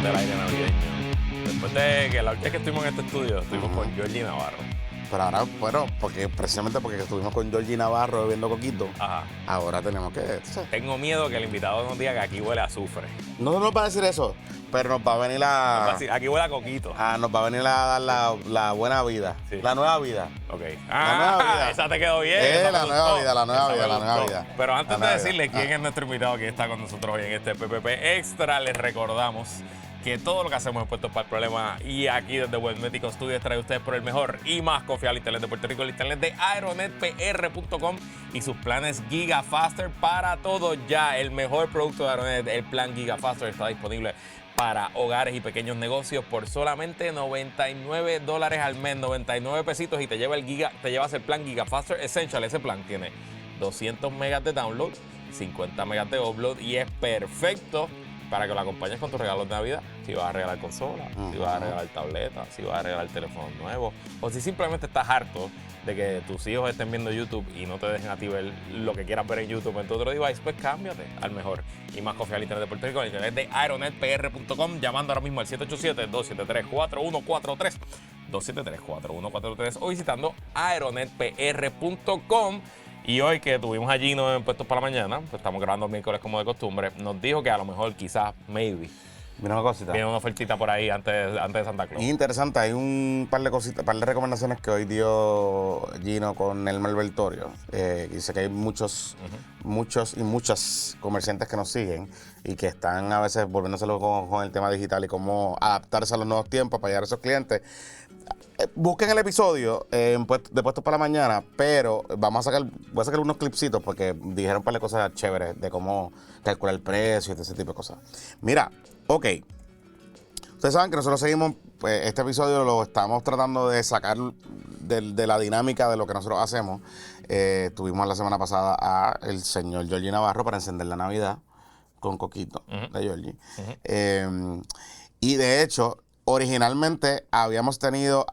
del aire navideño. Después de que la última vez que estuvimos en este estudio, estuvimos con Georgie Navarro. Pero ahora, bueno, precisamente porque estuvimos con Georgie Navarro bebiendo coquito, Ajá. ahora tenemos que... Tengo miedo que el invitado nos diga que aquí huele a azufre. No nos va a decir eso, pero nos va a venir Aquí huele a coquito. nos va a venir a dar la buena vida, Sí. la nueva vida. Ok. La nueva vida. Esa te quedó bien. esa me la nueva gustó. vida, la nueva Esa vida, me la nueva gustó. vida. Pero antes La de nueva decirle vida. quién es nuestro invitado que está con nosotros hoy en este PPP Extra, les recordamos que todo lo que hacemos es puesto para el problema y aquí desde Web Médico Studios trae ustedes por el mejor y más confiable internet de Puerto Rico, el internet de aeronetpr.com y sus planes Gigafaster para todo ya. El mejor producto de Aeronet, el plan Gigafaster, está disponible para hogares y pequeños negocios por solamente $99 al mes, 99 pesitos y te llevas el plan Gigafaster Essential. Ese plan tiene 200 megas de download, 50 megas de upload y es perfecto para que lo acompañes con tus regalos de Navidad. Si vas a regalar consola, si vas a regalar tableta, si vas a regalar teléfono nuevo, o si simplemente estás harto de que tus hijos estén viendo YouTube y no te dejen a ti ver lo que quieras ver en YouTube en tu otro device, pues cámbiate al mejor y más confiable internet de Puerto Rico, el internet de aeronetpr.com, llamando ahora mismo al 787-273-4143, 273-4143 o visitando aeronetpr.com. Y hoy que tuvimos a Gino en Puestos para la Mañana, pues estamos grabando miércoles como de costumbre, nos dijo que a lo mejor, quizás, maybe, Mira una cosita. viene una ofertita por ahí antes de Santa Claus. Interesante, hay un par de cositas, par de recomendaciones que hoy dio Gino con el Malvertorio. Dice que hay muchos y muchas comerciantes que nos siguen y que están a veces volviéndoselo con el tema digital y cómo adaptarse a los nuevos tiempos para llegar a esos clientes. Busquen el episodio de Puestos para la Mañana, pero voy a sacar unos clipsitos porque dijeron un par de cosas chéveres de cómo calcular el precio y ese tipo de cosas. Mira, ok. Ustedes saben que nosotros seguimos, pues, este episodio lo estamos tratando de sacar de la dinámica de lo que nosotros hacemos. Tuvimos la semana pasada a el señor Georgie Navarro para encender la Navidad con coquito de Georgie. Y de hecho, originalmente habíamos tenido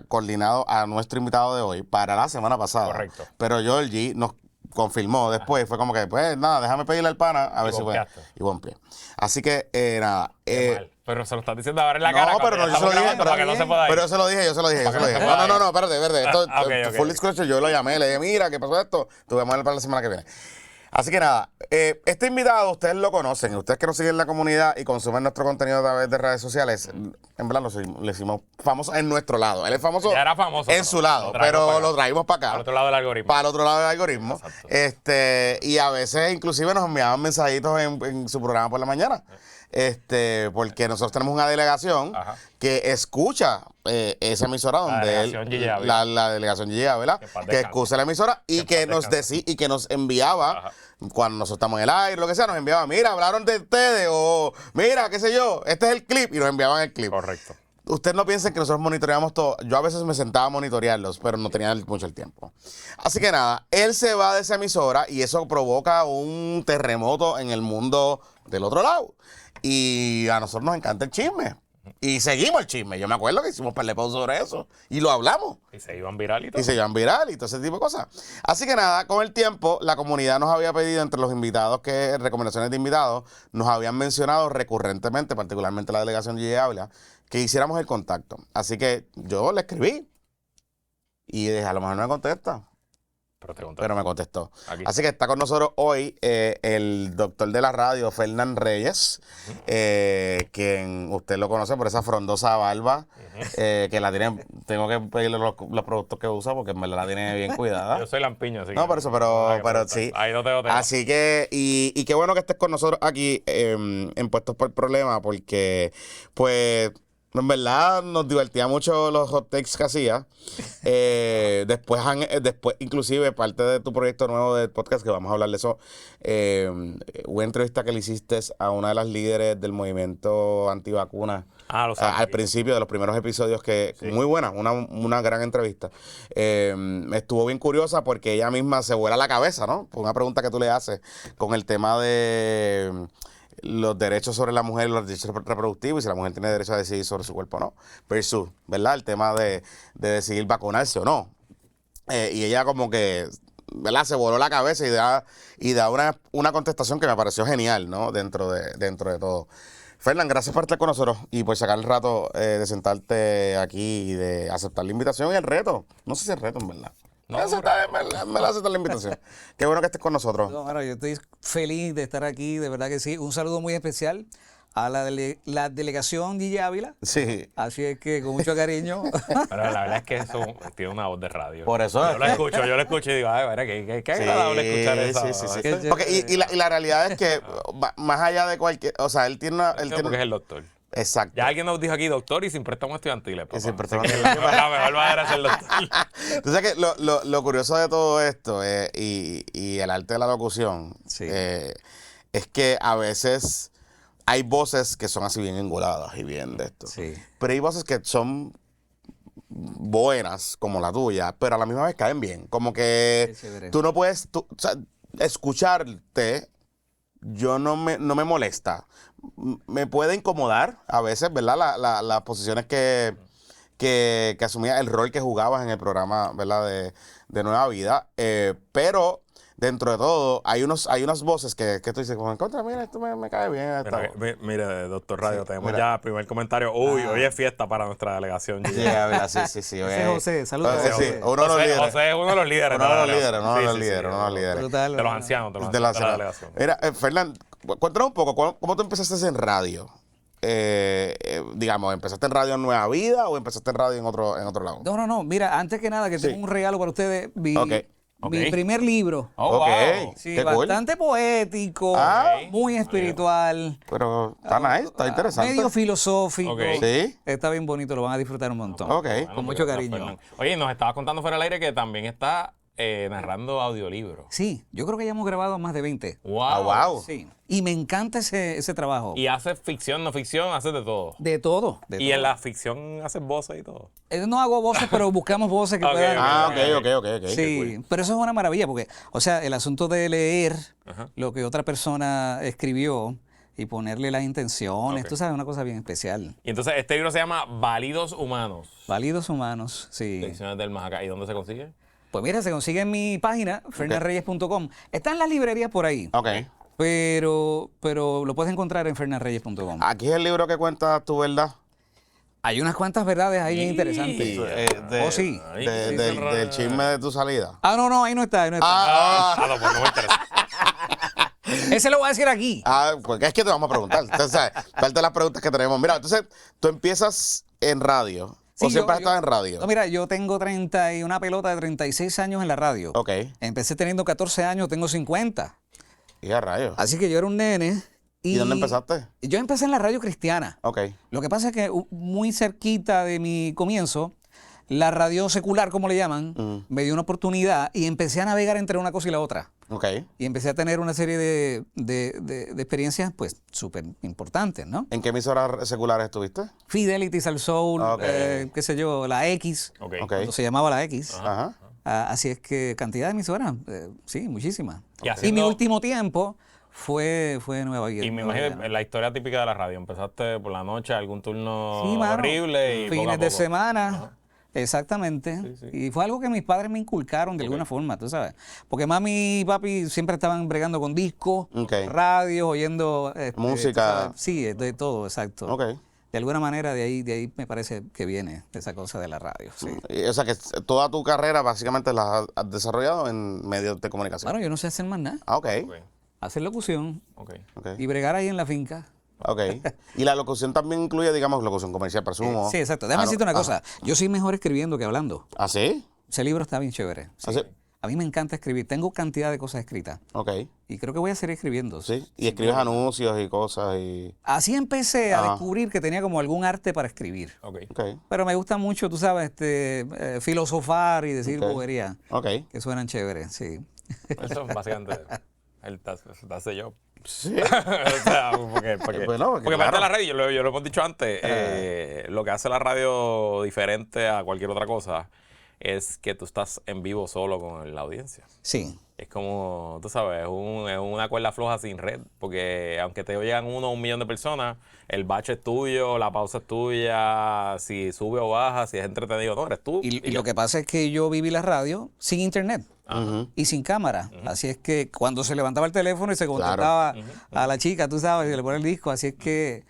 coordinado a nuestro invitado de hoy para la semana pasada. Correcto. Pero Georgie nos confirmó después, fue como que, pues nada, déjame pedirle al pana a ver si puede. Y buen pie. Así que, nada. Mal. Pero se lo estás diciendo ahora en la cara. No, pero no, yo se lo dije. Para que no se pueda ir. Pero yo se lo dije. No, espérate. Esto, full disclosure, yo lo llamé, le dije, mira, ¿qué pasó esto? Tuvimos a ver para la semana que viene. Así que nada, este invitado ustedes lo conocen, ustedes que nos siguen en la comunidad y consumen nuestro contenido a través de redes sociales, en verdad le hicimos famoso en nuestro lado. Él es famoso, Ya era famoso en su lado, pero lo traímos para acá. Al otro lado del algoritmo. Para el otro lado del algoritmo. Exacto. Y a veces inclusive nos enviaban mensajitos en su programa por la mañana. Porque nosotros tenemos una delegación que escucha esa emisora donde la delegación Gigi Ávila, que escucha la emisora y que nos enviaba cuando nosotros estamos en el aire, lo que sea, nos enviaba, mira, hablaron de ustedes o mira, qué sé yo, este es el clip y nos enviaban el clip. Correcto. Ustedes no piensen que nosotros monitoreamos todo. Yo a veces me sentaba a monitorearlos, pero no tenía mucho el tiempo. Así que nada, él se va de esa emisora y eso provoca un terremoto en el mundo del otro lado. Y a nosotros nos encanta el chisme. Y seguimos el chisme. Yo me acuerdo que hicimos par de pausa sobre eso. Y lo hablamos. Y se iban viral y todo. Y se iban viral y todo ese tipo de cosas. Así que nada, con el tiempo, la comunidad nos había pedido entre los invitados, recomendaciones de invitados, nos habían mencionado recurrentemente, particularmente la delegación Gigi Ávila, que hiciéramos el contacto. Así que yo le escribí. Y a lo mejor no me contesta. Pero me contestó. Así que está con nosotros hoy el doctor de la radio, Fernán Reyes, quien usted lo conoce por esa frondosa barba, que la tiene, tengo que pedirle los productos que usa porque en verdad la tiene bien cuidada. Yo soy lampiño, así. No, por eso, pero sí. Ahí no tengo tema. Así que, y qué bueno que estés con nosotros aquí en Puestos por el Problema, porque, pues, en verdad nos divertía mucho los hot takes que hacía. Después, inclusive, parte de tu proyecto nuevo del podcast, que vamos a hablar de eso, una entrevista que le hiciste a una de las líderes del movimiento antivacuna. Al principio de los primeros episodios, muy buena, una gran entrevista. Estuvo bien curiosa porque ella misma se vuela la cabeza, ¿no? Por una pregunta que tú le haces con el tema de los derechos sobre la mujer y los derechos reproductivos y si la mujer tiene derecho a decidir sobre su cuerpo o no, versus, ¿verdad? El tema de decidir vacunarse o no. Y ella como que, ¿verdad? Se voló la cabeza y da una contestación que me pareció genial, ¿no? Dentro de todo. Fernán, gracias por estar con nosotros y por sacar el rato de sentarte aquí y de aceptar la invitación y el reto. No sé si es reto, en verdad. No, me la aceptar la invitación. Qué bueno que estés con nosotros. No, bueno, yo estoy feliz de estar aquí, de verdad que sí. Un saludo muy especial a la delegación Gigi Ávila. Sí. Así es que con mucho cariño. Pero la verdad es que eso tiene una voz de radio. Por eso yo es lo que- escucho, y digo, ay, mira, qué agradable escuchar eso. Sí. Qué Porque, y la realidad es que, más allá de cualquier. O sea, él tiene una. Él tiene, Porque es el doctor. exacto. Ya alguien nos dijo aquí doctor y sin préstamo estudiantil. Y sin préstamo Así que la mejor manera es ser doctor. Tú sabes que lo curioso de todo esto y el arte de la locución Sí. es que a veces hay voces que son así bien engoladas y bien de esto. Sí. Pero hay voces que son buenas, como la tuya, pero a la misma vez caen bien. Como que Qué chévere. tú no puedes, o sea, escucharte, yo no me molesta. Me puede incomodar a veces, ¿verdad? Las posiciones que asumía, el rol que jugabas en el programa, ¿verdad? De Nueva Vida. Pero dentro de todo, hay unas voces que tú dices, como en contra, mira, esto me cae bien. esta voz". Mire, doctor Radio, Sí, tenemos mira. ya primer comentario. Uy, hoy es fiesta para nuestra delegación. Sí, ¿verdad? Sí. Ese es José, saludos, Sí, José. uno de los líderes. José es uno de los líderes. Uno de los la líderes, delegación. uno de los Sí, sí, líderes, sí, uno de los líderes. Brutal, De los ¿verdad? ancianos, de los De la ancianos de la delegación. Mira, Fernán, cuéntanos un poco, ¿cómo tú empezaste en radio? Digamos, ¿empezaste en radio en Nueva Vida o empezaste en radio en otro lado? No. Mira, antes que nada, que Sí. tengo un regalo para ustedes. Mi Ok. primer libro. Oh, Ok. wow. Sí, qué cool. bastante poético, Ah. muy espiritual. Pero está nice, está interesante. Medio filosófico. Ok. Sí. Está bien bonito, lo van a disfrutar un montón. Ok. Con mucho cariño. Oye, nos estabas contando fuera del aire que también está narrando audiolibros. Sí, yo creo que ya hemos grabado más de 20. Wow. Ah, wow. Sí. Y me encanta ese trabajo. Y haces ficción, no ficción, haces de todo. De todo. De Y todo. en la ficción haces voces y todo. No hago voces, pero buscamos voces que Ok, puedan. Ah, ok. ok. Sí, pero eso es una maravilla porque, o sea, el asunto de leer Ajá. lo que otra persona escribió y ponerle las intenciones, Ok. tú sabes, una cosa bien especial. Y entonces este libro se llama Válidos Humanos. Válidos humanos, sí. Lecciones del Más Acá. ¿Y dónde se consigue? Pues mira, se consigue en mi página, fernanreyes.com. Está en las librerías por ahí, Ok. pero lo puedes encontrar en fernanreyes.com. Aquí es el libro que cuentas tu verdad. Hay unas cuantas verdades ahí bien interesantes. Oh, sí. Ay, Del chisme de tu salida. No, ahí no está, ahí no está. Ah, no, pues no me interesa. Ese lo voy a decir aquí. Porque es que te vamos a preguntar. Entonces, ¿sabes? Parte de las preguntas que tenemos. Mira, entonces, tú empiezas en radio. Sí, ¿O siempre has yo- estado en radio? No, mira, yo tengo una pelota de 36 años en la radio. Ok. Empecé teniendo 14 años, tengo 50. Y a rayos. Así que yo era un nene. ¿Y dónde empezaste? Yo empecé en la radio cristiana. Ok. Lo que pasa es que muy cerquita de mi comienzo, la radio secular, como le llaman, me dio una oportunidad y empecé a navegar entre una cosa y la otra. Ok. Y empecé a tener una serie de experiencias, pues, súper importantes, ¿no? ¿En qué emisoras seculares estuviste? Fidelity, Sal Soul, Ok. qué sé yo, la X, Ok. Ok. cuando se llamaba la X. Ajá. Así es que cantidad de emisoras, sí, muchísimas. Y Y haciendo- mi último tiempo fue Nueva Vida. Y me imagino la historia típica de la radio. Empezaste por la noche, algún turno Sí, mano. horrible y poco a Fines de poco. semana. Exactamente. Sí. Y fue algo que mis padres me inculcaron de alguna forma, tú sabes. Porque mami y papi siempre estaban bregando con discos, Ok. radio, oyendo Música. tú sabes. Sí, de todo, exacto. Ok. De alguna manera de ahí me parece que viene esa cosa de la radio. Sí. O sea que toda tu carrera básicamente la has desarrollado en medios de comunicación. Bueno, yo no sé hacer más nada. Ah, ok. Ok, Hacer locución ok. Ok. y bregar ahí en la finca. Ok. Y la locución también incluye, digamos, locución comercial, presumo. Sí, exacto. Déjame no. decirte una Ajá. cosa. Yo soy mejor escribiendo que hablando. ¿Ah, sí? Ese libro está bien chévere. Sí. ¿Ah, sí? A mí me encanta escribir. Tengo cantidad de cosas escritas. Ok. Y creo que voy a seguir escribiendo. Sí. Y escribes anuncios y cosas y... Así empecé a Ah. descubrir que tenía como algún arte para escribir. Ok. Ok. Pero me gusta mucho, tú sabes, filosofar y decir Ok. boberías Ok. que suenan chéveres, sí. Eso es básicamente el that's the job. Sí. O sea, porque Bueno, porque parte claro. de la radio, yo lo hemos dicho antes, lo que hace la radio diferente a cualquier otra cosa es que tú estás en vivo solo con la audiencia. Sí. Es como, tú sabes, es una cuerda floja sin red, porque aunque te oigan 1 o 1 millón de personas, el bache es tuyo, la pausa es tuya, si sube o baja, si es entretenido, no, eres tú. Y lo que pasa es que yo viví la radio sin internet. Ujú. Y sin cámara. Así es que cuando se levantaba el teléfono y se contactaba a la chica, tú sabes, y le pone el disco, así es que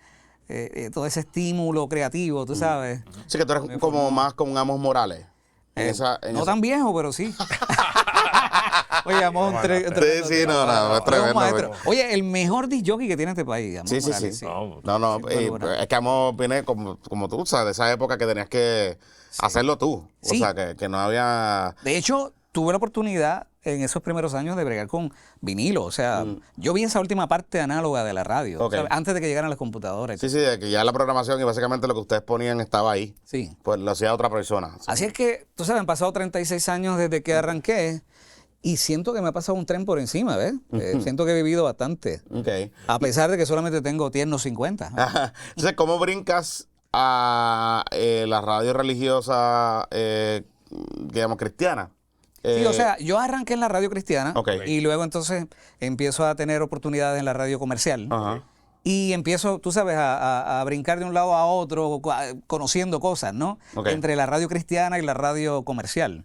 todo ese estímulo creativo, tú sabes. Sí, que tú eres como más como un Amos Morales. No tan viejo, pero sí. Oye, Amos Sí, no, es tremendo. Oye, el mejor disc jockey que tiene este país. Amos Sí. Morales, No, es que Amos viene como tú, sabes, de esa época que tenías que hacerlo tú. Sí. O sea, que no había... De hecho, tuve la oportunidad en esos primeros años de bregar con vinilo. O sea, yo vi esa última parte análoga de la radio, Ok. ¿sabes? Antes de que llegaran las computadoras. Sí, de que ya la programación y básicamente lo que ustedes ponían estaba ahí. Sí. Pues lo hacía otra persona. Así es que, tú sabes, han pasado 36 años desde que arranqué y siento que me ha pasado un tren por encima, ¿ves? Siento que he vivido bastante. Ok. A pesar de que solamente tengo tiernos 50. Ajá. Entonces, ¿cómo brincas a la radio religiosa, digamos, cristiana? Sí, o sea, yo arranqué en la radio cristiana Ok. y luego entonces empiezo a tener oportunidades en la radio comercial. Ajá. Y empiezo, tú sabes, a brincar de un lado a otro, conociendo cosas, ¿no? Ok. Entre la radio cristiana y la radio comercial.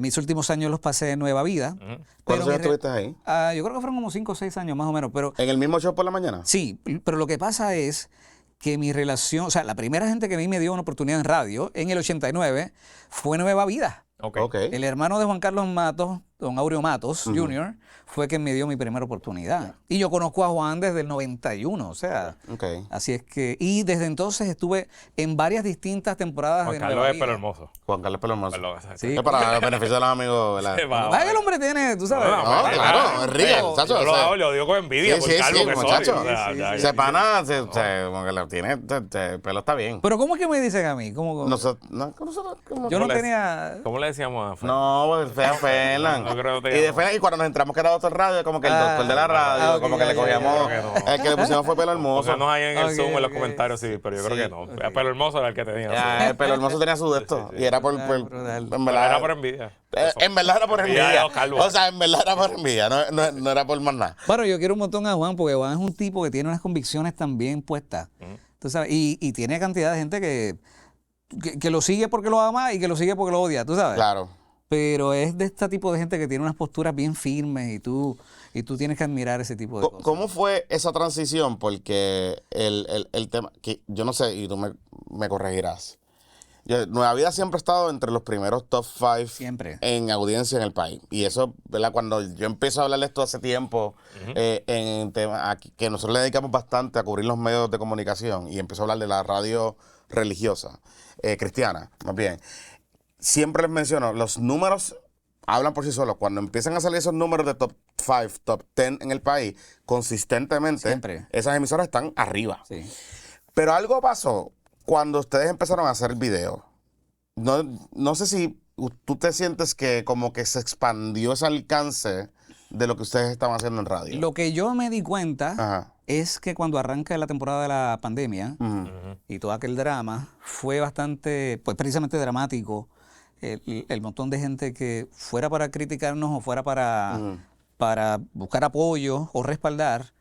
Mis últimos años los pasé en Nueva Vida. ¿Cuántos años estuviste ahí? Yo creo que fueron como 5 o 6 años más o menos, pero ¿En el mismo show por la mañana? sí, pero lo que pasa es que mi relación, o sea, la primera gente que a mí me dio una oportunidad en radio en el 89 fue Nueva Vida. Ok. El hermano de Juan Carlos Matos, don Aureo Matos Jr., fue quien me dio mi primera oportunidad. Y yo conozco a Juan desde el 91, o sea, Ok. así es que, y desde entonces estuve en varias distintas temporadas Juan de Carlos Nueva es Vida. pelo hermoso. Juan Carlos Pelo Hermoso. Sí. Es para el beneficio de los amigos, ¿verdad? Ay, el hombre tiene, tú sabes. No, No, claro, es rico, muchacho. Yo lo digo con envidia por Carlos que soy. muchacho. O sea, ya, Ese pana, como que lo tiene, el pelo está bien. Pero ¿cómo es que me dicen a mí? Nosotros, Yo no ¿Cómo le- tenía... ¿Cómo le decíamos a Fer? no, pues fea Fernan. No creo que te Y llamo. después, y cuando nos entramos que era doctor radio, como que el doctor de la radio, ok, como que ya, le ya, cogíamos, ya, ya. el que le pusimos fue Pelo Hermoso. Pónganos ahí en el Ok, Zoom, en los ok. comentarios, sí, pero yo creo que no. ok. Pelo hermoso era el que tenía. Ya, el Pelo Hermoso tenía su de esto. Y era por, brutal. en Pero verdad, era por envidia. en verdad era por Envidia de envidia. los calvos. O sea, en verdad era por envidia, no era por más nada. Bueno, yo quiero un montón a Juan porque Juan es un tipo que tiene unas convicciones tan bien puestas. Tú sabes, y tiene cantidad de gente que lo sigue porque lo ama y que lo sigue porque lo odia, tú sabes. Claro. Pero es de este tipo de gente que tiene unas posturas bien firmes y tú tienes que admirar ese tipo de cosas. ¿Cómo fue esa transición? Porque el tema, que yo no sé, y tú me corregirás. Nueva Vida siempre ha estado entre los primeros top 5 Siempre. en audiencia en el país. Y eso, ¿verdad? Cuando yo empiezo a hablar de esto hace tiempo, en tema, que nosotros le dedicamos bastante a cubrir los medios de comunicación, y empiezo a hablar de la radio religiosa, cristiana, más bien. Siempre les menciono, los números hablan por sí solos. Cuando empiezan a salir esos números de top 5, top 10 en el país, consistentemente, Siempre. esas emisoras están arriba. Sí. Pero algo pasó cuando ustedes empezaron a hacer video. No sé si tú te sientes que como que se expandió ese alcance de lo que ustedes estaban haciendo en radio. Lo que yo me di cuenta Ajá. es que cuando arranca la temporada de la pandemia y todo aquel drama, fue bastante, pues precisamente dramático. El montón de gente que fuera para criticarnos o fuera para buscar apoyo o respaldar,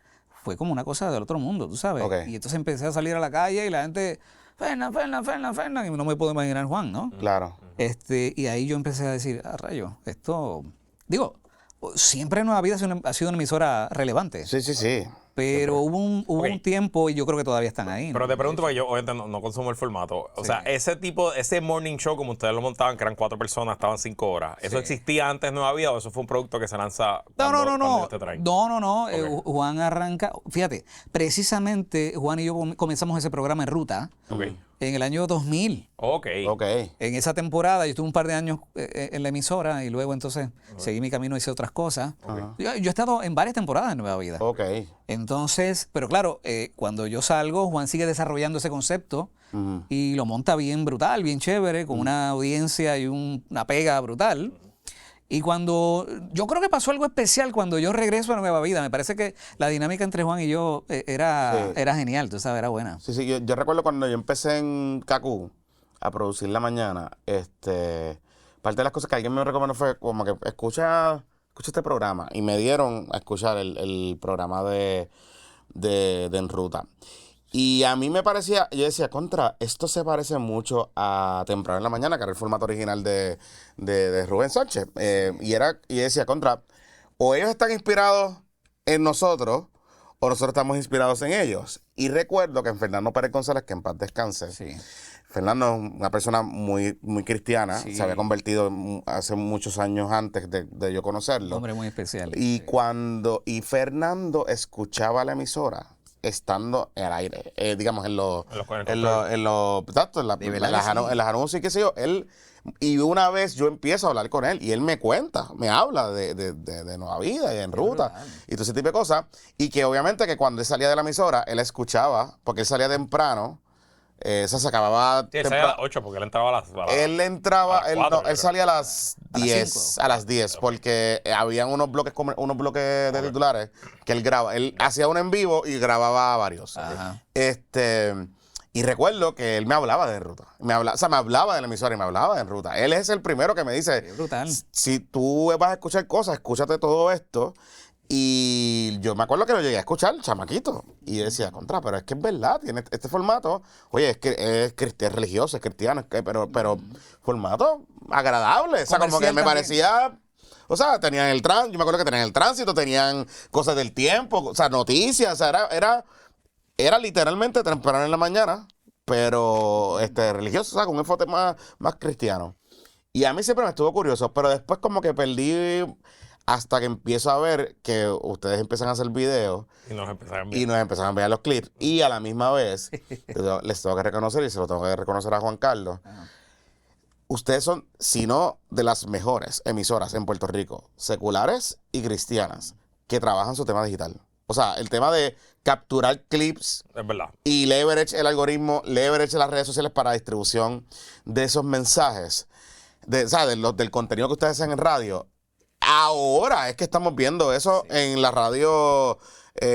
fue como una cosa del otro mundo, tú sabes. Ok. Y entonces empecé a salir a la calle y la gente, Fernan, y no me puedo imaginar Juan, ¿no? Claro. Y ahí yo empecé a decir, rayo, esto, digo, siempre Nueva Vida ha sido una emisora relevante. Sí. Pero hubo un tiempo, y yo creo que todavía están ahí. Pero ¿no? te pregunto, porque yo obviamente no consumo el formato. O sea, ese morning show, como ustedes lo montaban, que eran 4 personas, estaban 5 horas, ¿eso existía antes de Nueva Vida o eso fue un producto que se lanza cuando ellos te traen? No. Ok. Juan arranca, fíjate, precisamente Juan y yo comenzamos ese programa en ruta Ok. en el año 2000. Ok. En esa temporada yo estuve un par de años en la emisora y luego entonces seguí mi camino y hice otras cosas. Yo he estado en varias temporadas en Nueva Vida. Ok. Entonces, pero claro, cuando yo salgo, Juan sigue desarrollando ese concepto y lo monta bien brutal, bien chévere, con una audiencia y una pega brutal. Y yo creo que pasó algo especial cuando yo regreso a Nueva Vida. Me parece que la dinámica entre Juan y yo era genial, tú sabes, era buena. Sí, yo recuerdo cuando yo empecé en Cacú a producir la mañana, parte de las cosas que alguien me recomendó fue como que escucha este programa. Y me dieron a escuchar el programa de En Ruta. Y a mí me parecía, yo decía, esto se parece mucho a Temprano en la Mañana, que era el formato original de Rubén Sánchez. Y decía, o ellos están inspirados en nosotros, o nosotros estamos inspirados en ellos. Y recuerdo que en Fernando Pérez González, que en paz descanse, Sí. Fernando es una persona muy, muy cristiana, Sí. se había convertido hace muchos años antes de yo Un conocerlo. hombre muy especial. Y Fernando escuchaba la emisora estando en el aire, digamos, exacto, De verdad que sí. en las anuncios y qué sé yo, y una vez yo empiezo a hablar con él y él me cuenta, me habla de Nueva Vida y en ruta brutal. y todo ese tipo de cosas, y que obviamente que cuando él salía de la emisora, él escuchaba, porque él salía temprano, se acababa Sí, esa era temprano. a las 8 porque él entraba Él entraba, a las él, 4, no, él salía a las A las 10, 5. a las 10, porque habían unos bloques de titulares que él graba. Él hacía uno en vivo y grababa varios. Ajá. Y recuerdo que él me hablaba de ruta. Me hablaba de la emisora y me hablaba de ruta. Él es el primero que me dice, Qué brutal. si tú vas a escuchar cosas, escúchate todo esto. Y yo me acuerdo que lo llegué a escuchar, chamaquito. Y decía, contra, pero es que es verdad, tiene este formato. Oye, es religioso, es cristiano, pero formato agradable. O sea, como que Comercial me también. parecía. O sea, tenían yo me acuerdo que tenían el tránsito, tenían cosas del tiempo, o sea, noticias. O sea, era literalmente temprano en la mañana, pero religioso, o sea, con un enfoque más cristiano. Y a mí siempre me estuvo curioso, pero después como que perdí hasta que empiezo a ver que ustedes empiezan a hacer videos y nos empezaron y nos empezaron a enviar los clips. Y a la misma vez, les tengo que reconocer, y se lo tengo que reconocer a Juan Carlos, ustedes son, si no, de las mejores emisoras en Puerto Rico, seculares y cristianas, que trabajan su tema digital. O sea, el tema de capturar clips Es verdad. y leverage el algoritmo, leverage las redes sociales para distribución de esos mensajes, o sea, del contenido que ustedes hacen en radio. Ahora es que estamos viendo eso en la radio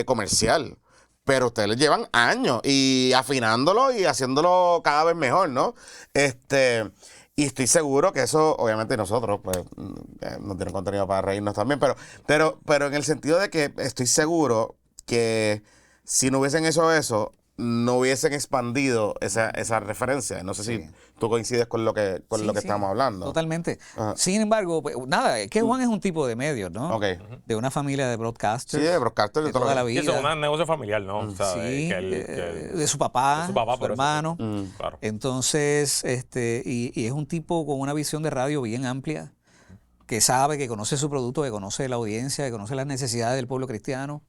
comercial. Pero ustedes le llevan años y afinándolo y haciéndolo cada vez mejor, ¿no? Y estoy seguro que eso, obviamente nosotros, pues, no tienen contenido para reírnos también, pero en el sentido de que estoy seguro que si no hubiesen hecho eso, no hubiesen expandido esa referencia. No sé si tú coincides con lo que Sí, estamos hablando. Totalmente. Ajá. Sin embargo, pues, nada, es que Juan es un tipo de medios, ¿no? Ok. De una familia de Sí, broadcasters. de broadcaster de de toda la Y eso vida. es un negocio familiar, ¿no? O sea, Sí, que de su papá, de su papá, su por eso. hermano. Claro. Entonces, y es un tipo con una visión de radio bien amplia, que sabe, que conoce su producto, que conoce la audiencia, que conoce las necesidades del pueblo cristiano,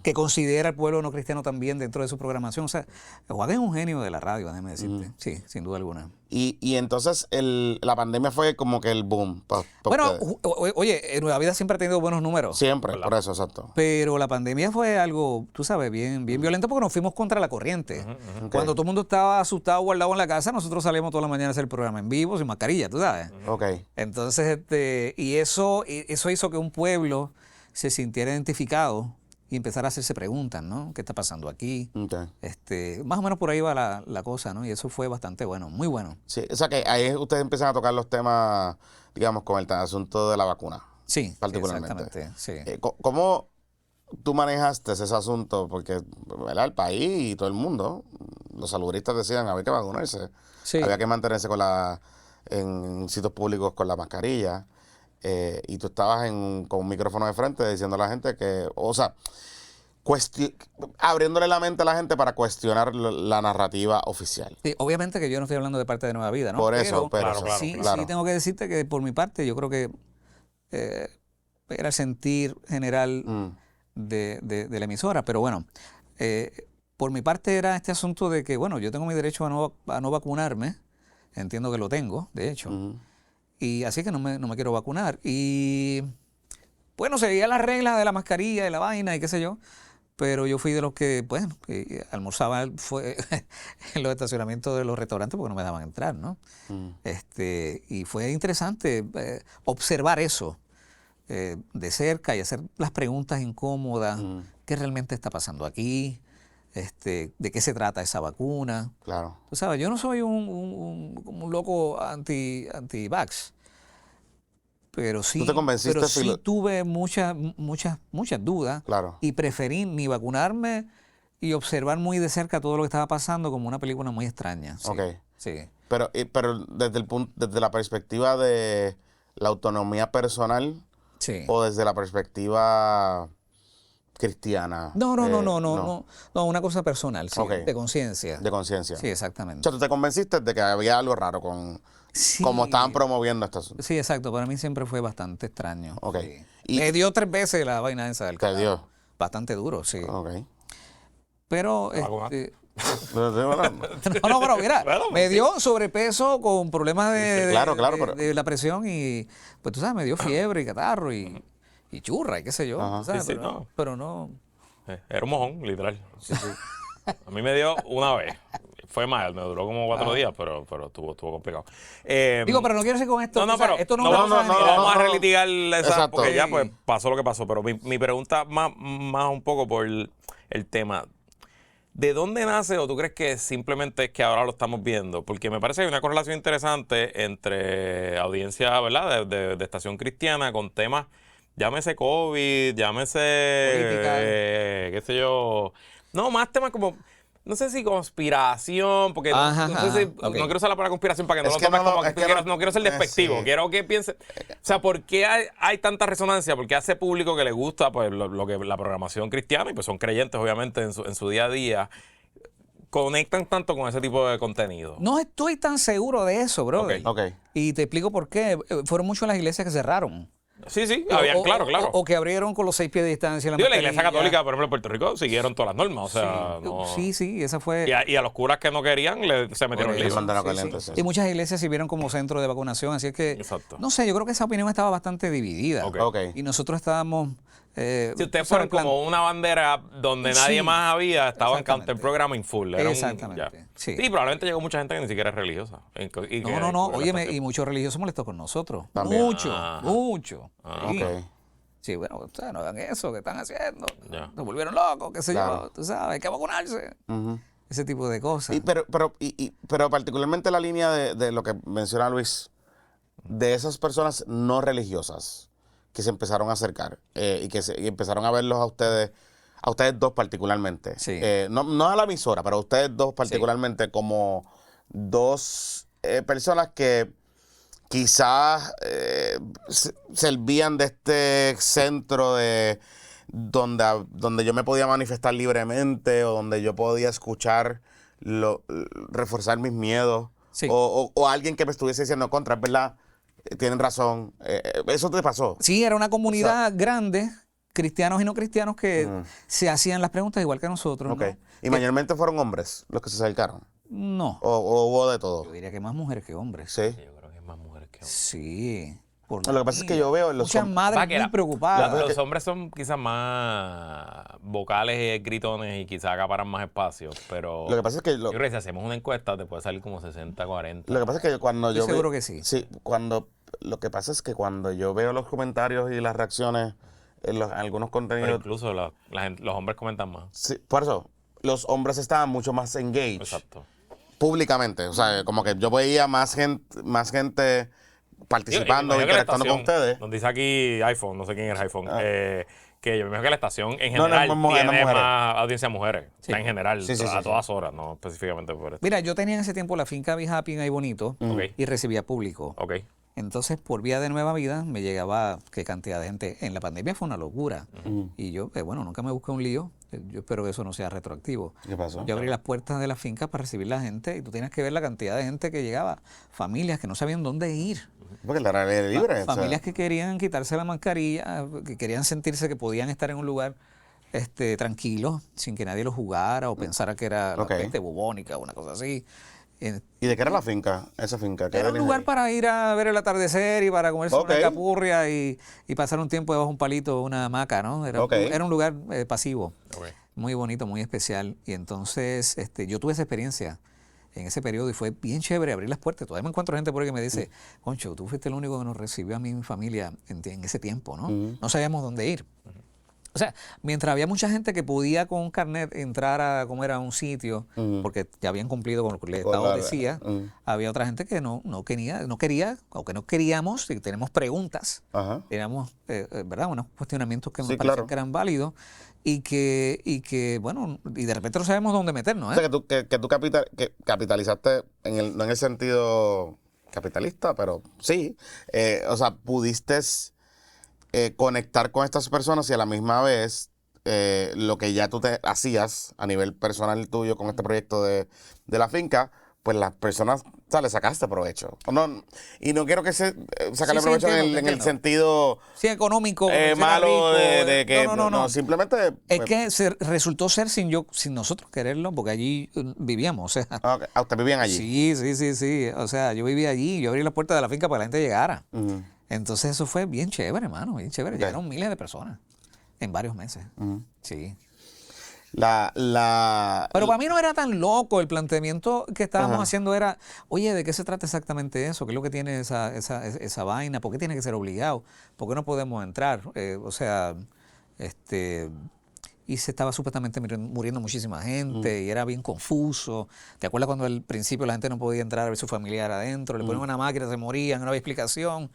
que considera al pueblo no cristiano también dentro de su programación. O sea, Juan es un genio de la radio, déjame decirte. Sí, sin duda alguna. Y entonces la pandemia fue como que el boom. Bueno, ustedes. oye, Nueva Vida siempre ha tenido buenos números. Siempre, ¿verdad? por eso, exacto. Pero la pandemia fue algo, tú sabes, bien violento porque nos fuimos contra la corriente. Cuando todo el mundo estaba asustado, guardado en la casa, nosotros salíamos toda la mañana a hacer el programa en vivo, sin mascarilla, tú sabes. Ok. Entonces, y eso hizo que un pueblo se sintiera identificado y empezara a hacerse preguntas, ¿no? ¿Qué está pasando aquí? Ok. Más o menos por ahí va la cosa, ¿no? Y eso fue bastante bueno, muy bueno. Sí, o sea que ahí ustedes empiezan a tocar los temas, digamos, con el asunto de la vacuna, Sí, particularmente. exactamente, sí. ¿Cómo tú manejaste ese asunto? Porque, ¿verdad? El país y todo el mundo, los saludistas decían, había que vacunarse. Sí. Había que mantenerse en sitios públicos con la mascarilla. Y tú estabas con un micrófono de frente diciendo a la gente que, o sea, abriéndole la mente a la gente para cuestionar la narrativa oficial. Sí, obviamente que yo no estoy hablando de parte de Nueva Vida, ¿no? Por eso, Claro, claro, sí, claro. sí tengo que decirte que por mi parte yo creo que era el sentir general de la emisora, pero bueno, por mi parte era este asunto de que, bueno, yo tengo mi derecho a no vacunarme, entiendo que lo tengo, de hecho, y así que no me quiero vacunar. Y bueno, seguía las reglas de la mascarilla, de la vaina y qué sé yo, pero yo fui de los que, pues, almorzaba en los estacionamientos de los restaurantes porque no me dejaban entrar, ¿no? Y fue interesante observar eso de cerca y hacer las preguntas incómodas. ¿Qué realmente está pasando aquí? ¿De qué se trata esa vacuna? Claro. Tú sabes, yo no soy un loco anti-vax. Pero sí, ¿Tú te convenciste, pero sí Filo? tuve muchas dudas Claro. y preferí ni vacunarme y observar muy de cerca todo lo que estaba pasando como una película muy extraña. Sí, Ok. sí. Pero desde la perspectiva de la autonomía personal Sí. o desde la perspectiva cristiana. No, una cosa personal, sí, Ok. de conciencia. De conciencia. Sí, O exactamente. sea, tú te convenciste de que había algo raro con Sí. cómo estaban promoviendo este asunto. Sí, exacto. Para mí siempre fue bastante extraño. Ok. Sí. Y- Me dio 3 veces la vaina esa del Te carajo. dio. Bastante duro, sí. Ok. Pero, vacunaste? no, pero mira, Bueno, me sí. dio sobrepeso con problemas de, Claro, de- pero- de la presión y, pues tú sabes, me dio fiebre y catarro y churra y qué sé yo. Ajá. tú sabes, Sí, sí, pero, no. pero no. Era un mojón, literal. A mí me dio una vez. Fue mal, me duró como 4 días, pero estuvo complicado. Digo, pero no quiero decir con esto. No, o sea, pero esto no, no, es una no, cosa no general. vamos a relitigar esa, Exacto. porque ya Sí. pues pasó lo que pasó. Pero mi pregunta más un poco por el tema. ¿De dónde nace o tú crees que simplemente es que ahora lo estamos viendo? Porque me parece que hay una correlación interesante entre audiencia, ¿verdad? De estación cristiana con temas, llámese COVID, llámese, Política. qué sé yo. No, más temas como, no sé si conspiración, porque Ajá, no sé si, ajá, ok. no quiero usar la palabra conspiración para que no Es lo que tomes no lo- como que es que no quiero ser despectivo, sí. quiero que piense, o sea, ¿por qué hay tanta resonancia? Porque hace público que le gusta pues lo que la programación cristiana y pues son creyentes obviamente en su día a día, conectan tanto con ese tipo de contenido. No estoy tan seguro de eso, brother. Ok. Y te explico por qué. Fueron muchas las iglesias que cerraron. Sí, había, claro. O que abrieron con los 6 pies de distancia. Digo, la Iglesia mascarilla. Católica, por ejemplo, en Puerto Rico, siguieron todas las normas. O sea, no. Sí, esa fue. Y a los curas que no querían se metieron Por en eso. lío. Mandaron caliente, sí. Y muchas iglesias sirvieron como centro de vacunación, así es que, Exacto. no sé, yo creo que esa opinión estaba bastante dividida. Ok. Ok. Y nosotros estábamos... Si ustedes tú sabes, fueron como una bandera donde nadie Sí. más había, estaban Exactamente. counter programming full. Era Exactamente, ya. sí. Probablemente llegó mucha gente que ni siquiera es religiosa. No, óyeme, y muchos religiosos molestó con nosotros. También. Mucho, Ajá. mucho. Sí. Ok. Sí, bueno, ustedes no hagan eso que están haciendo. Ya. Se volvieron locos, qué sé Claro. yo, tú sabes, hay que vacunarse. Ujú. Ese tipo de cosas. Pero particularmente la línea de lo que menciona Luis, de esas personas no religiosas que se empezaron a acercar y empezaron a verlos a ustedes dos particularmente. Sí. No a la emisora, pero a ustedes dos particularmente como dos personas que quizás servían de este centro de donde yo me podía manifestar libremente o donde yo podía escuchar, reforzar mis miedos. Sí. O alguien que me estuviese diciendo contra, es verdad, tienen razón. Eso te pasó. Sí, era una comunidad grande, cristianos y no cristianos, que se hacían las preguntas igual que nosotros. Ok. ¿no? Y mayormente fueron hombres los que se acercaron. No, O hubo de todo. yo diría que más mujeres que hombres. Sí. Yo creo que es más mujeres que hombres. Sí. por Lo que pasa es que yo veo en los muchas madres Pasa que muy preocupadas. Los hombres son quizás más vocales y gritones y quizás acaparan más espacio, pero Lo que pasa es que yo creo que si hacemos una encuesta te puede salir como 60-40. Lo que pasa es que cuando Estoy yo seguro ve- que sí. Sí, lo que pasa es que cuando yo veo los comentarios y las reacciones en algunos Pero contenidos, incluso los hombres comentan más. sí, por eso, los hombres estaban mucho más engaged Exacto. públicamente. O sea, como que yo veía más gente participando, Digo, imagino que la interactuando con estación- ustedes. Nos dice aquí iPhone, no sé quién es iPhone, que yo me imagino que la estación en No, no, general mujeres, tiene mujeres. más audiencia de mujeres. Sí. Está en general, Sí, sí, a sí, todas horas, no específicamente por esto. Mira, yo tenía en ese tiempo la finca Be Happy en Ahí Bonito Ok. y recibía público. Ok. Entonces, por vía de Nueva Vida, me llegaba qué cantidad de gente. En la pandemia fue una locura. Y yo, bueno, nunca me busqué un lío. Yo espero que eso no sea retroactivo. ¿Qué pasó? Yo abrí las puertas de la finca para recibir la gente y tú tienes que ver la cantidad de gente que llegaba. Familias que no sabían dónde ir. Porque la realidad es libre. o sea, Familias que querían quitarse la mascarilla, que querían sentirse que podían estar en un lugar tranquilo, sin que nadie los jugara o pensara que era la Ok. peste bubónica o una cosa así. ¿Y de qué era la finca? Esa finca. ¿Qué Era un tenías lugar ahí? para ir a ver el atardecer y para comerse Ok. una capurria y pasar un tiempo debajo de un palito, una hamaca, ¿no? Era, Ok. era un lugar pasivo, Ok. muy bonito, muy especial. Y entonces yo tuve esa experiencia en ese periodo y fue bien chévere abrir las puertas. Todavía me encuentro gente por ahí que me dice, Concho, tú fuiste el único que nos recibió a mí y mi familia en ese tiempo, ¿no? No sabíamos dónde ir. O sea, mientras había mucha gente que podía con un carnet entrar a comer a un sitio, porque ya habían cumplido con lo que el Estado la- decía, había otra gente que no quería, o que no queríamos, y tenemos preguntas, Ajá. teníamos, ¿verdad? Unos cuestionamientos que nos Sí, parecían claro. que eran válidos y que, bueno, y de repente no sabemos dónde meternos, O ¿eh? sea, que tú que capitalizaste, no en el sentido capitalista, pero sí. O sea, pudiste conectar con estas personas y a la misma vez lo que ya tú te hacías a nivel personal tuyo con este proyecto de la finca, pues las personas, o sea, le sacaste provecho. No, y no quiero que sacarle Sí, provecho entiendo, en el entiendo. sentido Sí, económico. malo rico, de que no. simplemente Es pues, que resultó ser sin nosotros quererlo, porque allí vivíamos. O sea, ustedes vivían allí. sí. O sea, yo vivía allí, yo abrí las puertas de la finca para que la gente llegara. Ujú. Entonces eso fue bien chévere, hermano, bien chévere. Ok. Llegaron miles de personas en varios meses. Sí. Pero para mí no era tan loco. El planteamiento que estábamos Ajá. haciendo era, oye, ¿de qué se trata exactamente eso? ¿Qué es lo que tiene esa vaina? ¿Por qué tiene que ser obligado? ¿Por qué no podemos entrar? O sea, y se estaba supuestamente muriendo muchísima gente y era bien confuso. ¿Te acuerdas cuando al principio la gente no podía entrar a ver su familiar adentro? Le ponían una máquina, se morían, no había explicación.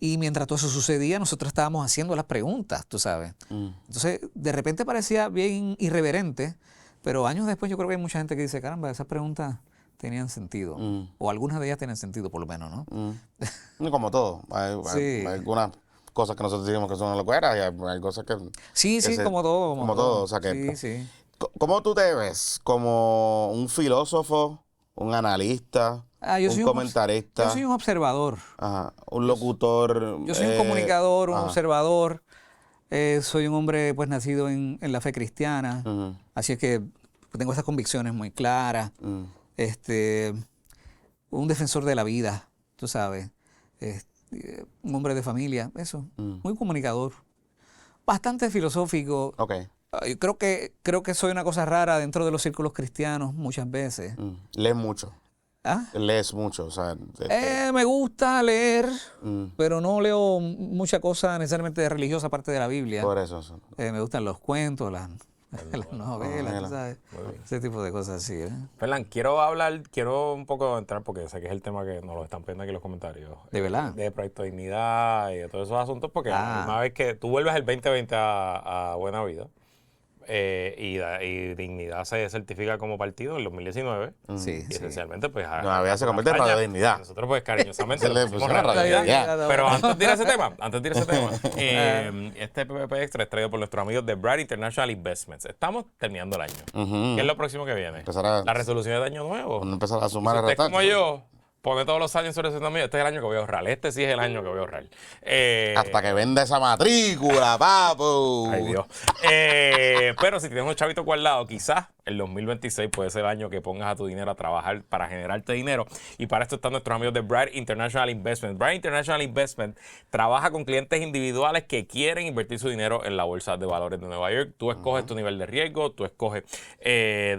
Y mientras todo eso sucedía, nosotros estábamos haciendo las preguntas, tú sabes. Entonces, de repente parecía bien irreverente, pero años después yo creo que hay mucha gente que dice, caramba, esas preguntas tenían sentido. O algunas de ellas tienen sentido, por lo menos, ¿no? Como todo. Sí. Hay algunas cosas que nosotros decimos que son una locura y hay cosas que... Sí, como todo. Como todo. O sea que, Sí. ¿Cómo tú te ves? ¿Como un filósofo, un analista, Yo un soy comentarista? Yo soy un observador. Ajá, un locutor. Yo soy un comunicador, un ajá. observador. Soy un hombre pues nacido en la fe cristiana. Ujú. Así es que tengo esas convicciones muy claras. Un defensor de la vida, tú sabes. Un hombre de familia, eso. Muy comunicador. Bastante filosófico. Ok. Creo que soy una cosa rara dentro de los círculos cristianos muchas veces. Lees mucho. ¿Ah? Lees mucho. O sea, Me gusta leer, pero no leo mucha cosa necesariamente religiosa aparte de la Biblia. por eso. Me gustan los cuentos, las novelas, tú ¿sabes? Ese tipo de cosas así. Fernan, quiero un poco entrar, porque sé que es el tema que nos lo están pidiendo aquí en los comentarios. ¿De verdad? De Proyecto Dignidad y de todos esos asuntos, porque Ah. una vez que tú vuelves el 2020 a Buena Vida, y Dignidad se certifica como partido en el 2019. Sí, Y sí. esencialmente, pues. Nueva Vida se convierte en Radio Dignidad. Nosotros, pues, cariñosamente. Se le pusimos pusieron Radio Radio Dignidad. Dignidad. Pero antes de ir a ese tema, este PPP Extra es traído por nuestros amigos de Bright International Investments. Estamos terminando el año. ¿Qué es lo próximo que viene? Las resoluciones de año nuevo. Cuando empezar a sumar Si a usted es restar. como yo, pone todos los años sobre ese mío, este es el año que voy a ahorrar. Este sí es el año que voy a ahorrar. Hasta que venda esa matrícula, papu. Ay, Dios. Pero si tienes unos chavitos guardados, quizás el 2026 puede ser el año que pongas a tu dinero a trabajar para generarte dinero. Y para esto están nuestros amigos de Bright International Investment. Bright International Investment trabaja con clientes individuales que quieren invertir su dinero en la bolsa de valores de Nueva York. Tú escoges tu nivel de riesgo, tú escoges hasta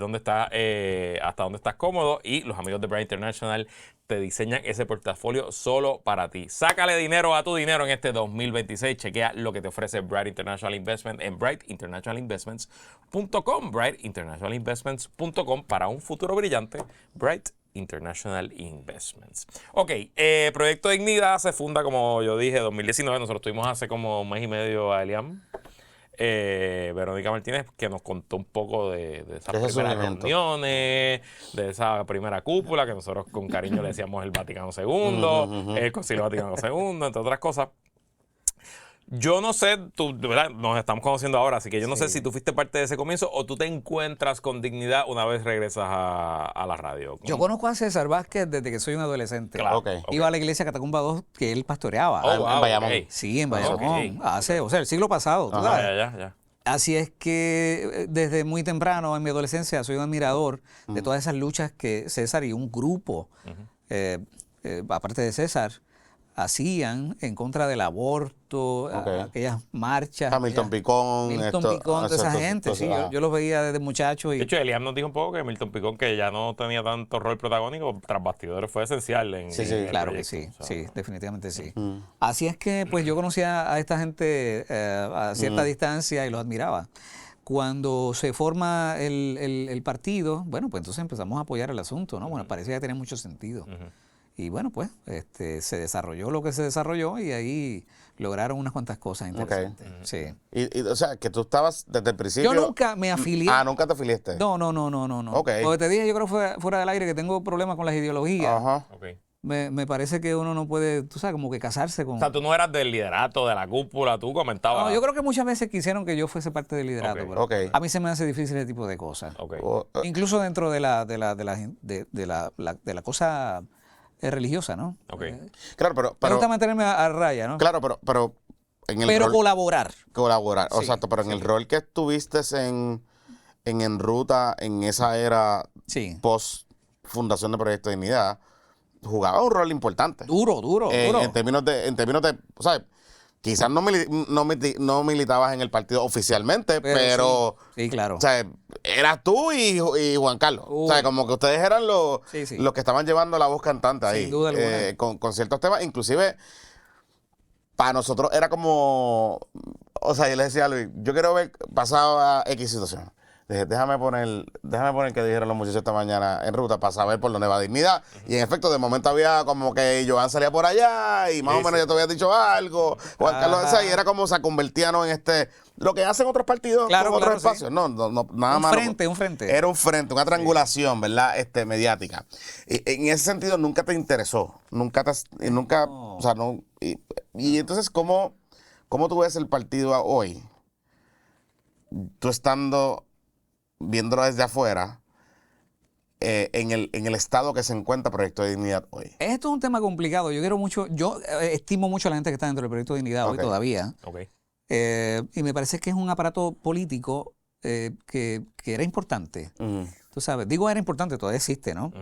dónde estás cómodo, y los amigos de Bright International te diseñan ese portafolio solo para ti. Sácale dinero a tu dinero en este 2026. Chequea lo que te ofrece Bright International Investment en brightinternationalinvestments.com. brightinternationalinvestments.com para un futuro brillante. Bright International Investments. Ok, Proyecto Dignidad se funda, como yo dije, 2019. Nosotros tuvimos hace como un mes y medio a Eliam. Verónica Martínez, que nos contó un poco de esas Ese primeras surgimiento. reuniones, de esa primera cúpula que nosotros con cariño le decíamos el Vaticano II, el Concilio Vaticano II, entre otras cosas. Yo no sé, tú, de verdad, nos estamos conociendo ahora, así que yo no sé si tú fuiste parte de ese comienzo o tú te encuentras con Dignidad una vez regresas a la radio. Yo conozco a César Vázquez desde que soy un adolescente. Claro. Ok. Iba a la iglesia Catacumba 2 que él pastoreaba. Oh, wow, en Bayamón. ok. Sí, en Bayamón. Ok. O sea, el siglo pasado. ¿tú Ah, sabes? ya. Así es que desde muy temprano en mi adolescencia soy un admirador de todas esas luchas que César y un grupo, aparte de César, hacían en contra del aborto, aquellas marchas. Milton Picón. Milton Picón, toda esa gente, sí. Yo los veía desde muchacho. De hecho, Eliam nos dijo un poco que Milton Picón, que ya no tenía tanto rol protagónico, tras bastidores fue esencial en el Claro que proyecto. sí, O sea, sí, definitivamente sí. Así es que pues yo conocía a esta gente a cierta distancia y los admiraba. Cuando se forma el partido, bueno, pues entonces empezamos a apoyar el asunto, ¿no? Bueno, parecía que tenía mucho sentido. Y bueno, pues se desarrolló lo que se desarrolló y ahí lograron unas cuantas cosas interesantes. Sí. O sea, que tú estabas desde el principio. Yo nunca me afilié. ¿Nunca te afiliaste? No. Ok. Porque te dije, yo creo que fuera del aire que tengo problemas con las ideologías. Ajá. ok. me parece que uno no puede, tú sabes, como que casarse con... O sea, tú no eras del liderato, de la cúpula, tú comentabas. No, yo creo que muchas veces quisieron que yo fuese parte del liderato, Ok, pero ok. a mí se me hace difícil ese tipo de cosas. Ok. Incluso dentro de la cosa religiosa, ¿no? Ok. Claro, pero Me gusta mantenerme a raya, ¿no? claro, pero en el Pero rol colaborar. colaborar, Sí, exacto, pero en el rol que estuviste en Ruta, en esa era Sí. post fundación de Proyecto Dignidad, jugaba un rol importante. Duro. En términos de, o sea, quizás no militabas en el partido oficialmente, pero Sí, claro. o sea, eras tú y Juan Carlos. O sea, como que ustedes eran los que estaban llevando la voz cantante ahí. Sin duda alguna. Con ciertos temas. Inclusive, para nosotros era como, o sea, yo le decía a Luis, yo quiero ver, pasaba X situación. Dije, déjame poner que dijeron los muchachos esta mañana en Ruta para saber por dónde va Dignidad. Y en efecto, de momento había como que Joan salía por allá y más o menos ya te había dicho algo. Juan Carlos, o sea, y era como se convertían en lo que hacen otros partidos con otros espacios. Sí. No, nada más. Un frente. Era un frente, una triangulación, ¿verdad? Mediática. Y, en ese sentido, nunca te interesó. O sea, no. Y entonces, ¿cómo tú ves el partido hoy? Tú viéndolo desde afuera, en el estado que se encuentra Proyecto de Dignidad hoy. Esto es un tema complicado. Yo estimo mucho a la gente que está dentro del Proyecto de Dignidad hoy todavía. Okay. Y me parece que es un aparato político que era importante. Tú sabes, digo era importante, todavía existe, ¿no?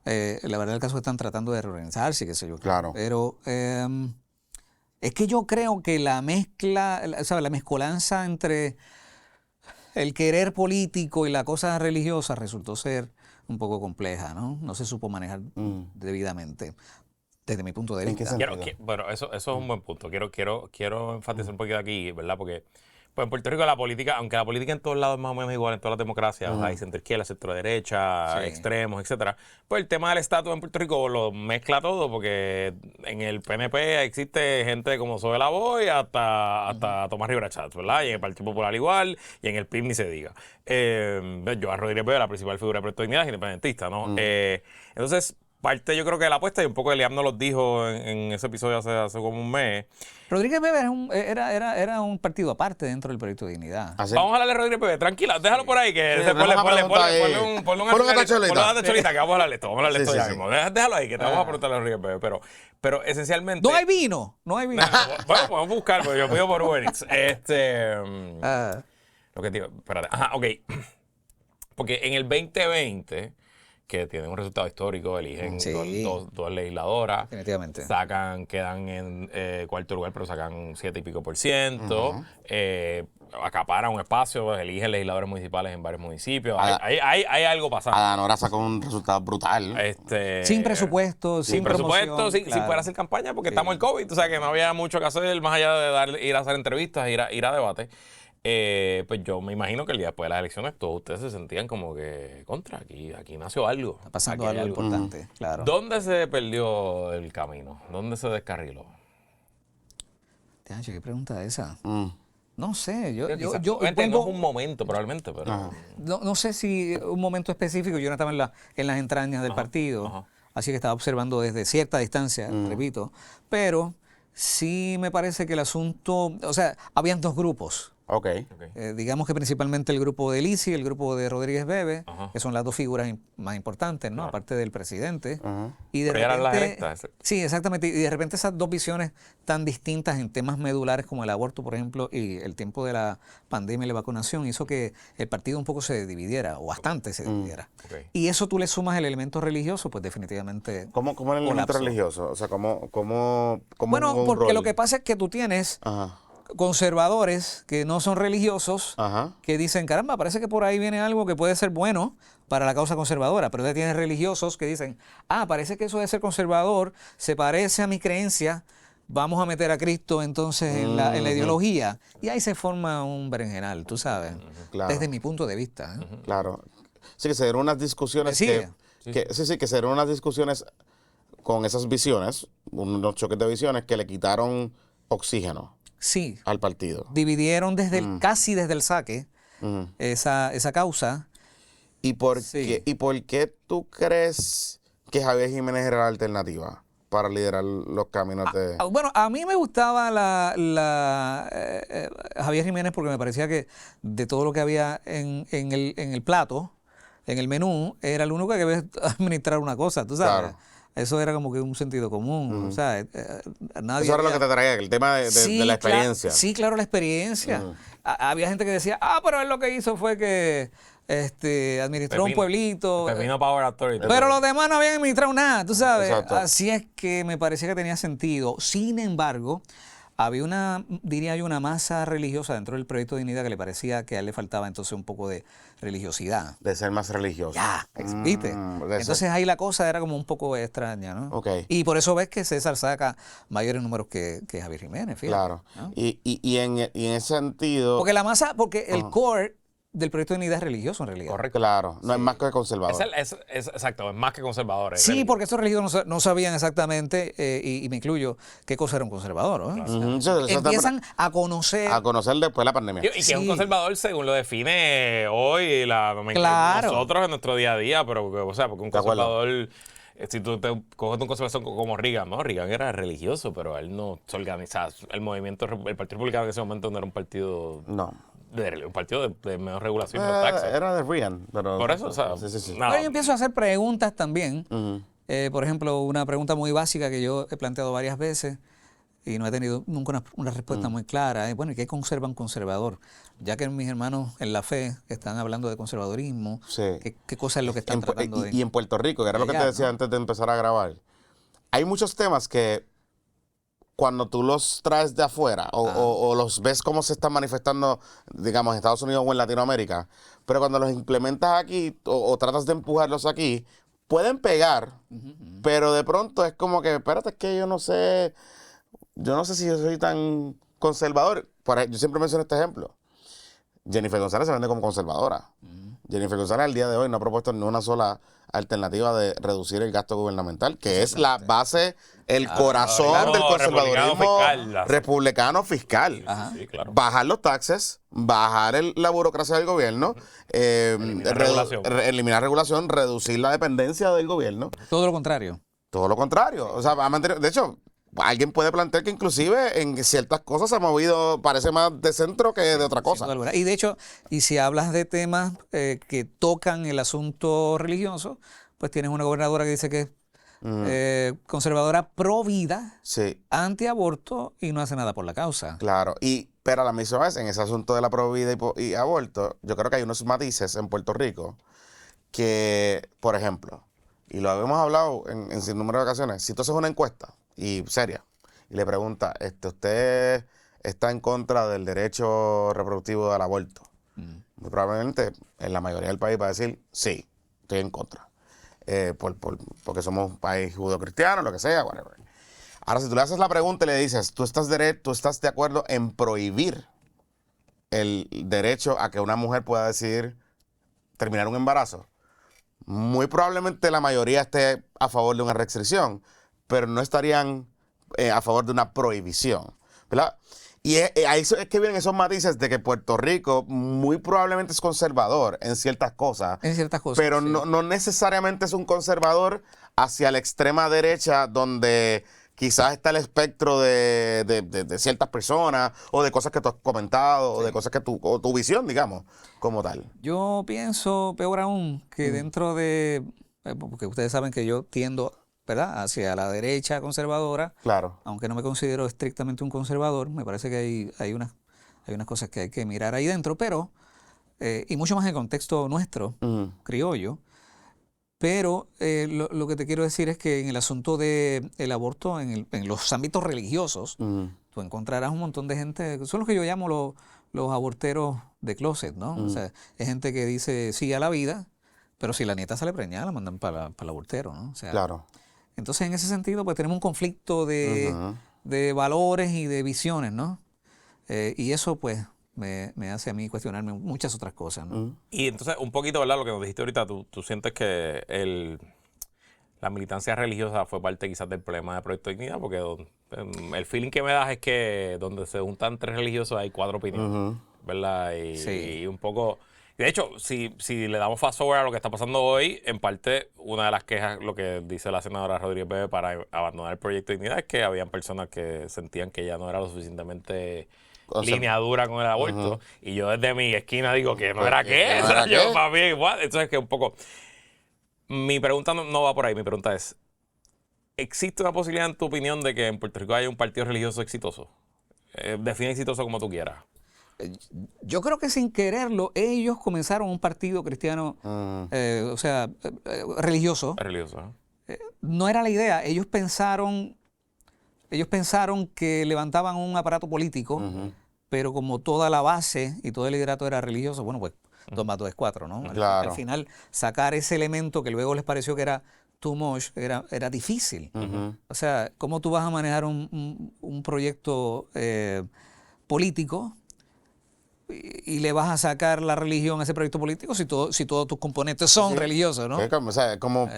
La verdad del caso es que están tratando de reorganizarse, qué sé yo. Claro. Pero es que yo creo que la mezcolanza entre el querer político y la cosa religiosa resultó ser un poco compleja, ¿no? No se supo manejar debidamente, desde mi punto de vista. Bueno, eso es un buen punto. Quiero enfatizar un poquito aquí, ¿verdad? Porque pues en Puerto Rico la política, aunque la política en todos lados es más o menos igual, en todas las democracias, hay centro izquierda, centro derecha, extremos, etcétera, pues el tema del estatus en Puerto Rico lo mezcla todo, porque en el PNP existe gente como Zoe Lavoy hasta Tomás Rivera Chats, ¿verdad? Y en el Partido Popular igual, y en el PIB ni se diga. Joan Rodríguez Bebe, la principal figura de Proyecto de Dignidad, es independentista, ¿no? Entonces, parte yo creo que de la apuesta, y un poco Eliab nos lo dijo en ese episodio hace como un mes. Rodríguez Bebe era un partido aparte dentro del Proyecto de Dignidad. ¿Ah, sí? Vamos a hablarle a Rodríguez Bebe, tranquila, déjalo por ahí, que ponle una tacholita, que vamos a hablarle esto, ya mismo. Déjalo ahí, que te vamos a preguntarle a Rodríguez Bebe, pero esencialmente... No hay vino. Bueno, podemos buscar, porque yo pido por Uber Eats. Lo que te digo, espérate, ok. Porque en el 2020... que tienen un resultado histórico, eligen dos legisladoras. Definitivamente. Quedan en cuarto lugar, pero sacan 7 y pico %. Acaparan un espacio, eligen legisladores municipales en varios municipios. Hay algo pasando. Adanora sacó un resultado brutal. Sin presupuesto, sin promoción, sin poder hacer campaña, porque estamos en COVID. O sea, que no había mucho que hacer, más allá de ir a hacer entrevistas, ir a debate. Pues yo me imagino que el día después de las elecciones todos ustedes se sentían como que aquí nació algo. Está pasando algo importante, claro. ¿Dónde se perdió el camino? ¿Dónde se descarriló? ¿Qué pregunta es esa? No sé, yo no es un momento probablemente, pero... No sé si un momento específico, yo no estaba en las entrañas del partido, así que estaba observando desde cierta distancia, repito, pero sí me parece que el asunto, o sea, habían dos grupos. Digamos que principalmente el grupo de Lisi y el grupo de Rodríguez Bebe, que son las dos figuras más importantes, ¿no? Aparte del presidente. Y de repente, eran las electas. Sí, exactamente. Y de repente esas dos visiones tan distintas en temas medulares como el aborto, por ejemplo, y el tiempo de la pandemia y la vacunación, hizo que el partido un poco se dividiera, o bastante se dividiera. Y eso tú le sumas el elemento religioso, pues definitivamente... ¿Cómo el elemento religioso? O sea, ¿cómo bueno, porque lo que pasa es que tú tienes... conservadores que no son religiosos, que dicen, caramba, parece que por ahí viene algo que puede ser bueno para la causa conservadora, pero tú tienes religiosos que dicen, parece que eso de ser conservador se parece a mi creencia, vamos a meter a Cristo entonces en la ideología, y ahí se forma un berenjenal, tú sabes, desde mi punto de vista. Claro. Sí, que se dieron unas discusiones que se dieron unas discusiones con esas visiones, unos choques de visiones que le quitaron oxígeno. Sí. Al partido. Dividieron casi desde el saque esa causa. ¿Y por qué tú crees que Javier Jiménez era la alternativa para liderar los caminos de... Bueno, a mí me gustaba Javier Jiménez porque me parecía que de todo lo que había en el plato, en el menú, era el único que debía administrar una cosa, tú sabes. Claro. Eso era como que un sentido común, o sea, nadie Eso era lo había- que te traía, el tema de la experiencia. Sí, claro, la experiencia. Había gente que decía, pero él lo que hizo fue que administró un pueblito. Pepino Power Authority. Pero los demás no habían administrado nada, tú sabes. Exacto. Así es que me parecía que tenía sentido. Sin embargo, había diría yo, una masa religiosa dentro del Proyecto de Dignidad que le parecía que a él le faltaba entonces un poco de religiosidad. De ser más religioso. Ya, ¿viste? de Entonces ser- ahí la cosa era como un poco extraña, ¿no? Ok. Y por eso ves que César saca mayores números que Javier Jiménez, fíjate. Claro. ¿no? Y en ese sentido... Porque el core del Proyecto de Dignidad es religioso en realidad. Correcto. Claro, no es más que conservador. Exacto, es más que conservadores. Sí, porque estos religiosos no sabían exactamente, y me incluyo, qué cosa era un conservador. ¿no? O sea, Ujú, eso empiezan a conocer. a conocer después de la pandemia. Y que es un Sí. conservador según lo define hoy Claro. nosotros en nuestro día a día, pero o sea, porque un De acuerdo. conservador, si tú te coges un conservador como Reagan, ¿no? Reagan era religioso, pero él no se organizaba. El Partido Republicano en ese momento no era un partido No. un partido de menos regulación de los taxes. Era de Reagan, pero... Por eso, o sea, Sí. nada. Pero yo empiezo a hacer preguntas también. Ujú. Por ejemplo, una pregunta muy básica que yo he planteado varias veces y no he tenido nunca una respuesta muy clara. Bueno, ¿y qué conserva un conservador? Ya que mis hermanos en la fe están hablando de conservadurismo, Sí. ¿qué cosa es lo que están tratando de...? Y en Puerto Rico, que era lo que te allá, decía ¿no? antes de empezar a grabar, hay muchos temas que cuando tú los traes de afuera o los ves cómo se están manifestando, digamos, en Estados Unidos o en Latinoamérica, pero cuando los implementas aquí o tratas de empujarlos aquí, pueden pegar, pero de pronto es como que, espérate, es que yo no sé si yo soy tan conservador. Yo siempre menciono este ejemplo. Jennifer González se vende como conservadora. Jennifer González al día de hoy no ha propuesto ni una sola alternativa de reducir el gasto gubernamental, que es la base, el corazón claro, del republicano conservadurismo fiscal. republicano fiscal. Ajá. Sí, claro. Bajar los taxes, bajar la burocracia del gobierno, eliminar regulación, reducir la dependencia del gobierno. Todo lo contrario. Todo lo contrario. O sea, de hecho, alguien puede plantear que inclusive en ciertas cosas se ha movido, parece más de centro que de otra Sin cosa. duda alguna. Y de hecho, y si hablas de temas que tocan el asunto religioso, pues tienes una gobernadora que dice que es conservadora pro vida, Sí, antiaborto y no hace nada por la causa. claro. Pero a la misma vez, en ese asunto de la provida y aborto, yo creo que hay unos matices en Puerto Rico que, por ejemplo, y lo habíamos hablado en sin número de ocasiones, si tú haces una encuesta y seria y le preguntas, ¿usted está en contra del derecho reproductivo al aborto? Muy probablemente en la mayoría del país va a decir, sí, estoy en contra. Porque somos un país judeocristiano, lo que sea, whatever. Ahora, si tú le haces la pregunta y le dices, ¿tú estás de acuerdo en prohibir el derecho a que una mujer pueda decidir terminar un embarazo? Muy probablemente la mayoría esté a favor de una restricción, pero no estarían a favor de una prohibición, ¿verdad? Y ahí es que vienen esos matices de que Puerto Rico muy probablemente es conservador en ciertas cosas, En ciertas cosas. pero sí. no necesariamente es un conservador hacia la extrema derecha donde quizás está el espectro de ciertas personas o de cosas que tú has comentado o de cosas que o tu visión, digamos, como tal. Yo pienso, peor aún, que dentro de, porque ustedes saben que yo tiendo, ¿verdad?, hacia la derecha conservadora, Claro. aunque no me considero estrictamente un conservador, me parece que hay unas cosas que hay que mirar ahí dentro, pero, y mucho más en el contexto nuestro, criollo, pero lo que te quiero decir es que en el asunto del aborto, en los ámbitos religiosos, tú encontrarás un montón de gente, son los que yo llamo los aborteros de closet, ¿no? O sea, es gente que dice sí a la vida, pero si la nieta sale preñada, la mandan para el abortero, ¿no? O sea, Claro. entonces, en ese sentido, pues tenemos un conflicto de valores y de visiones, ¿no? Y eso, pues, me hace a mí cuestionarme muchas otras cosas, ¿no? Y entonces, un poquito, ¿verdad? Lo que nos dijiste ahorita, tú sientes que la militancia religiosa fue parte quizás del problema de Proyecto de Dignidad, porque el feeling que me das es que donde se juntan tres religiosos hay cuatro opiniones, ¿verdad? Sí. Y un poco De hecho, si le damos fast forward a lo que está pasando hoy, en parte, una de las quejas, lo que dice la senadora Rodríguez Bebe para abandonar el proyecto de dignidad, es que habían personas que sentían que ella no era lo suficientemente lineadura con el aborto. Y yo desde mi esquina digo que no era qué. ¿No era Yo, qué? para mí, igual. Entonces, que un poco... Mi pregunta no va por ahí. Mi pregunta es, ¿existe una posibilidad, en tu opinión, de que en Puerto Rico haya un partido religioso exitoso? Define exitoso como tú quieras. Yo creo que sin quererlo, ellos comenzaron un partido cristiano, religioso. Religioso, ¿no? No era la idea. Ellos pensaron que levantaban un aparato político, pero como toda la base y todo el liderato era religioso, bueno, pues 2 más 2 es 4, ¿no? Claro. Al final, sacar ese elemento que luego les pareció que era too much, era difícil. O sea, ¿cómo tú vas a manejar un proyecto político y le vas a sacar la religión a ese proyecto político si todos tus componentes son religiosos, ¿no? Es como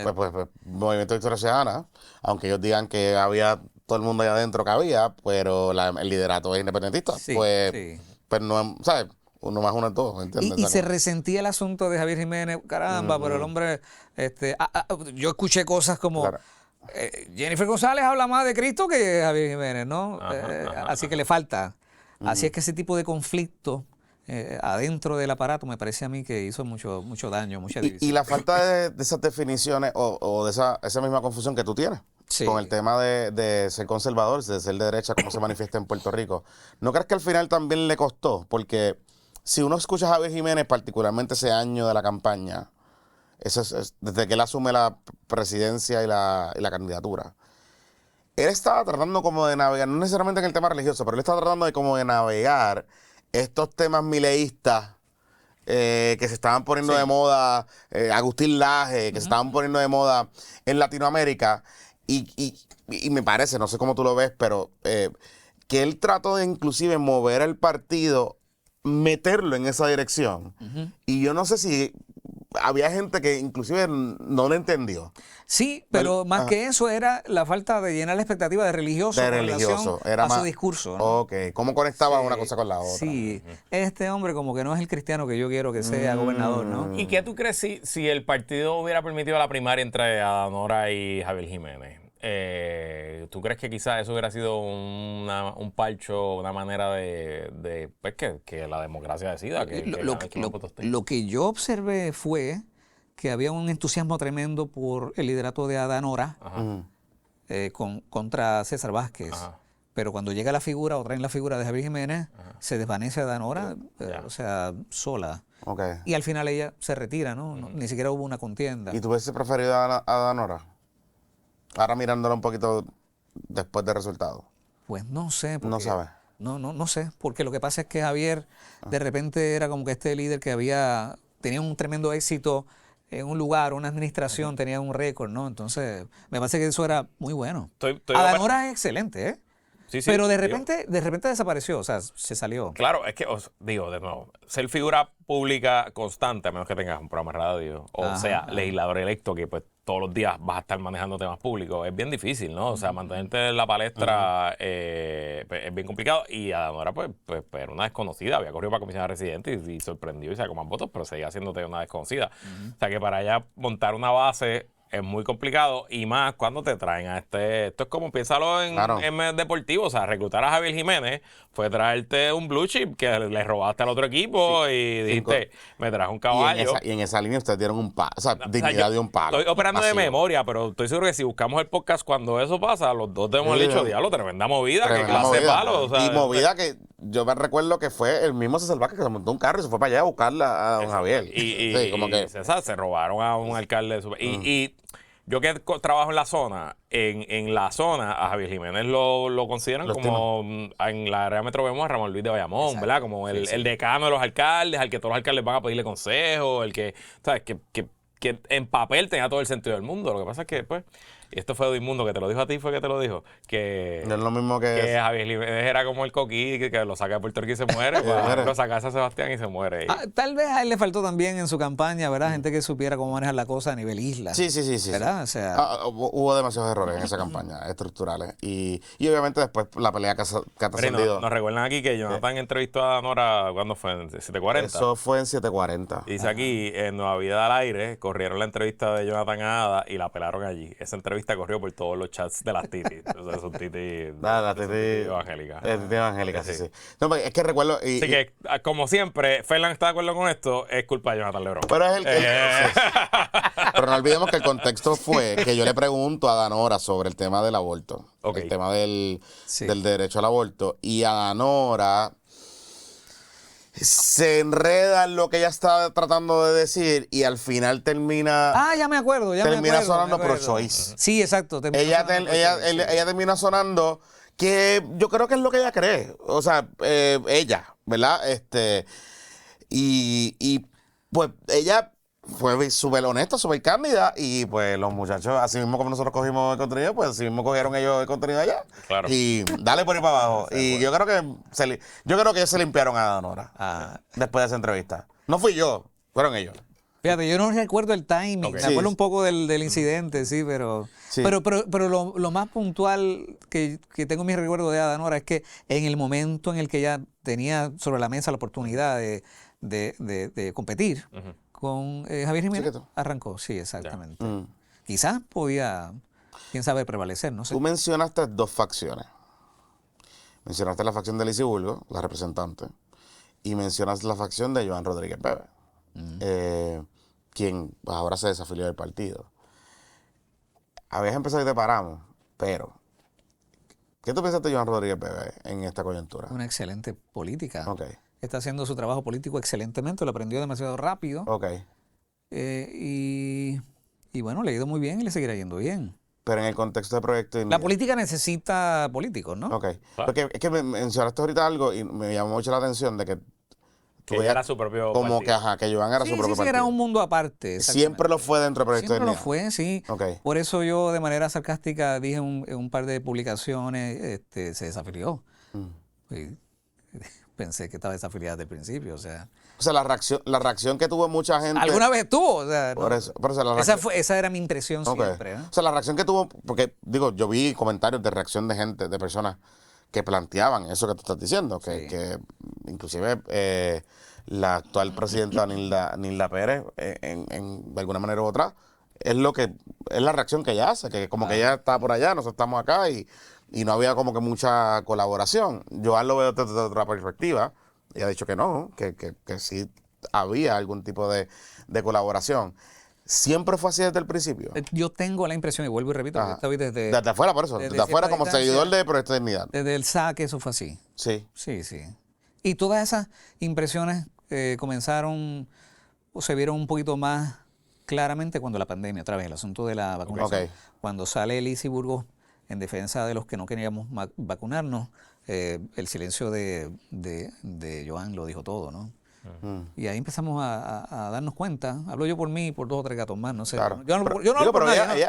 Movimiento de Victoria Ciudadana, aunque ellos digan que había todo el mundo allá adentro que había, pero el liderato es independentista. Sí, pues, sí. pues no, ¿sabes? 1 más 1 es 2, ¿entiendes? Y se resentía el asunto de Javier Jiménez, caramba, pero el hombre, yo escuché cosas como, Claro. Jennifer González habla más de Cristo que Javier Jiménez, ¿no? Así que le falta. Así es que ese tipo de conflicto adentro del aparato me parece a mí que hizo mucho daño, mucha división. Y la falta de esas definiciones o de esa misma confusión que tú tienes Sí. con el tema de ser conservador, de ser de derecha, como se manifiesta en Puerto Rico. ¿No crees que al final también le costó? Porque si uno escucha a Javier Jiménez, particularmente ese año de la campaña, desde que él asume la presidencia y la candidatura, él estaba tratando como de navegar, no necesariamente en el tema religioso, pero él estaba tratando de como de navegar estos temas mileístas que se estaban poniendo de moda, Agustín Laje, que se estaban poniendo de moda en Latinoamérica, y me parece, no sé cómo tú lo ves, pero que él trató de inclusive mover al partido, meterlo en esa dirección. Y yo no sé si había gente que inclusive no lo entendió. Sí, pero más que eso era la falta de llenar la expectativa de religioso De con religioso. relación a su discurso, ¿no? Ok. ¿Cómo conectaba una cosa con la otra? Sí, este hombre como que no es el cristiano que yo quiero que sea gobernador, ¿no? ¿Y qué tú crees si el partido hubiera permitido la primaria entre Adanora y Javier Jiménez? ¿Tú crees que quizás eso hubiera sido un parcho, una manera de pues que la democracia decida? Lo que yo observé fue que había un entusiasmo tremendo por el liderato de Adanora contra César Vázquez. Ajá. Pero cuando llega la figura o traen la figura de Javier Jiménez, se desvanece Adanora, sola. Okay. Y al final ella se retira, ¿no? Ni siquiera hubo una contienda. ¿Y tú hubiese preferido a Danora? Ahora mirándolo un poquito después del resultado. Pues no sé. No sabes. No sé, porque lo que pasa es que Javier de repente era como que este líder que tenía un tremendo éxito en un lugar, una administración, tenía un récord, ¿no? Entonces, me parece que eso era muy bueno. Adanora es excelente, ¿eh? Sí, pero de repente desapareció, o sea, se salió. Claro, es que, digo, de nuevo, ser figura pública constante, a menos que tengas un programa de radio, o sea, legislador electo, que pues todos los días vas a estar manejando temas públicos, es bien difícil, ¿no? O sea, mantenerte en la palestra pues, es bien complicado. Y Adanora, pues era una desconocida, había corrido para comisionada residente y sorprendió y sacó más votos, pero seguía siéndote una desconocida. O sea, que para ella montar una base es muy complicado, y más cuando te traen a esto es como, piénsalo en deportivo, o sea, reclutar a Javier Jiménez fue traerte un blue chip que le robaste al otro equipo y dijiste, me traes un caballo. Y en esa línea ustedes dieron un palo, o sea, dignidad de un palo. Estoy operando de memoria, pero estoy seguro que si buscamos el podcast cuando eso pasa, los dos te hemos dicho, diablo, tremenda movida, que clase de palo. O sea, y movida que yo me recuerdo que fue el mismo César Vázquez que se montó un carro y se fue para allá a buscarla a don Javier. Y como que César, se robaron a un alcalde. Y yo que trabajo en la zona, en la zona, a Javier Jiménez lo consideran como, en la área metro vemos a Ramón Luis de Bayamón, exacto, ¿verdad? Como el decano de los alcaldes, al que todos los alcaldes van a pedirle consejo, el que, ¿sabes? Que en papel tenía todo el sentido del mundo. Lo que pasa es que, pues, y esto fue Edmundo que te lo dijo a ti, fue que te lo dijo, que, No es lo mismo que que Javier Jiménez era como el coquí, que lo saca de Puerto Rico y se muere, pues, lo saca a San Sebastián y se muere. Tal vez a él le faltó también en su campaña, ¿verdad? Gente que supiera cómo manejar la cosa a nivel isla. Sí. ¿Verdad? O sea, hubo demasiados errores en esa campaña, estructurales. Y obviamente después la pelea que ha trascendido. Nos recuerdan aquí que Jonathan entrevistó a Danora, ¿cuándo fue? ¿En 740? Eso fue en 740. Dice aquí, en Nueva Vida al Aire, corrieron la entrevista de Jonathan a Ada y la pelaron allí. Esa entrevista corrió por todos los chats de las titis. O sea, son titis evangélicas. Titi evangélica, sí. No, pues, es que recuerdo... Así que, como siempre, Fernan está de acuerdo con esto, es culpa de Jonathan Lebron. Pero es sí. Pero no olvidemos que el contexto fue que yo le pregunto a Danora sobre el tema del aborto. Okay. El tema del derecho al aborto. Y a Danora se enreda en lo que ella está tratando de decir y al final termina... ya me acuerdo, termina sonando pro-choice. Sí, exacto. Ella termina sonando que yo creo que es lo que ella cree. O sea, ella, ¿verdad? Y pues ella fue súper honesta, súper cándida y pues los muchachos, así mismo como nosotros cogimos el contenido, pues así mismo cogieron ellos el contenido allá. Claro. Y dale por ahí para abajo. Y yo creo que ellos se limpiaron a Danora después de esa entrevista. No fui yo, fueron ellos. Fíjate, yo no recuerdo el timing, Okay. me acuerdo un poco del incidente, sí, pero lo más puntual que tengo en mi recuerdo de Ada Nora es que en el momento en el que ella tenía sobre la mesa la oportunidad de competir con Javier Jiménez, arrancó, sí, exactamente. Quizás podía, quién sabe, prevalecer, no sé. Tú mencionaste dos facciones. Mencionaste la facción de Lizy Burgos, la representante, y mencionaste la facción de Joan Rodríguez Bebe. Quien ahora se desafilió del partido. Habías empezado y te paramos, pero ¿qué tú piensas de Joan Rodríguez Bebe en esta coyuntura? Una excelente política. Okay. Está haciendo su trabajo político excelentemente, lo aprendió demasiado rápido. Okay. Y bueno, le ha ido muy bien y le seguirá yendo bien. Pero en el contexto de Proyecto Dignidad. La política necesita políticos, ¿no? Ok. Porque es que me mencionaste ahorita algo y me llamó mucho la atención de que ella era su propio como partido. que Joan era su propio partido. Era un mundo aparte. Siempre lo fue dentro de Proyecto Siempre Dignidad. lo fue, sí. Okay. Por eso yo de manera sarcástica dije en un par de publicaciones, se desafilió. Y pensé que estaba desafiliada desde el principio, o sea, la reacción que tuvo mucha gente. ¿alguna vez tuvo? O sea, por eso, la reacción, esa era mi impresión siempre. O sea, la reacción que tuvo, porque digo, yo vi comentarios de reacción de gente, de personas que planteaban eso que tú estás diciendo, que inclusive la actual presidenta Nilda Pérez, de alguna manera u otra, es la reacción que ella hace, que como que ella está por allá, nosotros estamos acá y no había como que mucha colaboración. Joan lo veo desde otra perspectiva. Ella ha dicho que no, que sí había algún tipo de colaboración. ¿Siempre fue así desde el principio? Yo tengo la impresión, y vuelvo y repito, que estoy desde afuera, por eso. Desde afuera como seguidor de Proyecto Dignidad. Desde el saque eso fue así. Sí. Sí. Y todas esas impresiones comenzaron o se vieron un poquito más claramente cuando la pandemia, otra vez, el asunto de la vacunación. Okay. Cuando sale Lizy Burgos en defensa de los que no queríamos vacunarnos, el silencio de Joan lo dijo todo, ¿no? Y ahí empezamos a darnos cuenta. Hablo yo por mí y por 2 o 3 gatos más, no sé. Claro. Yo no hablo por nadie,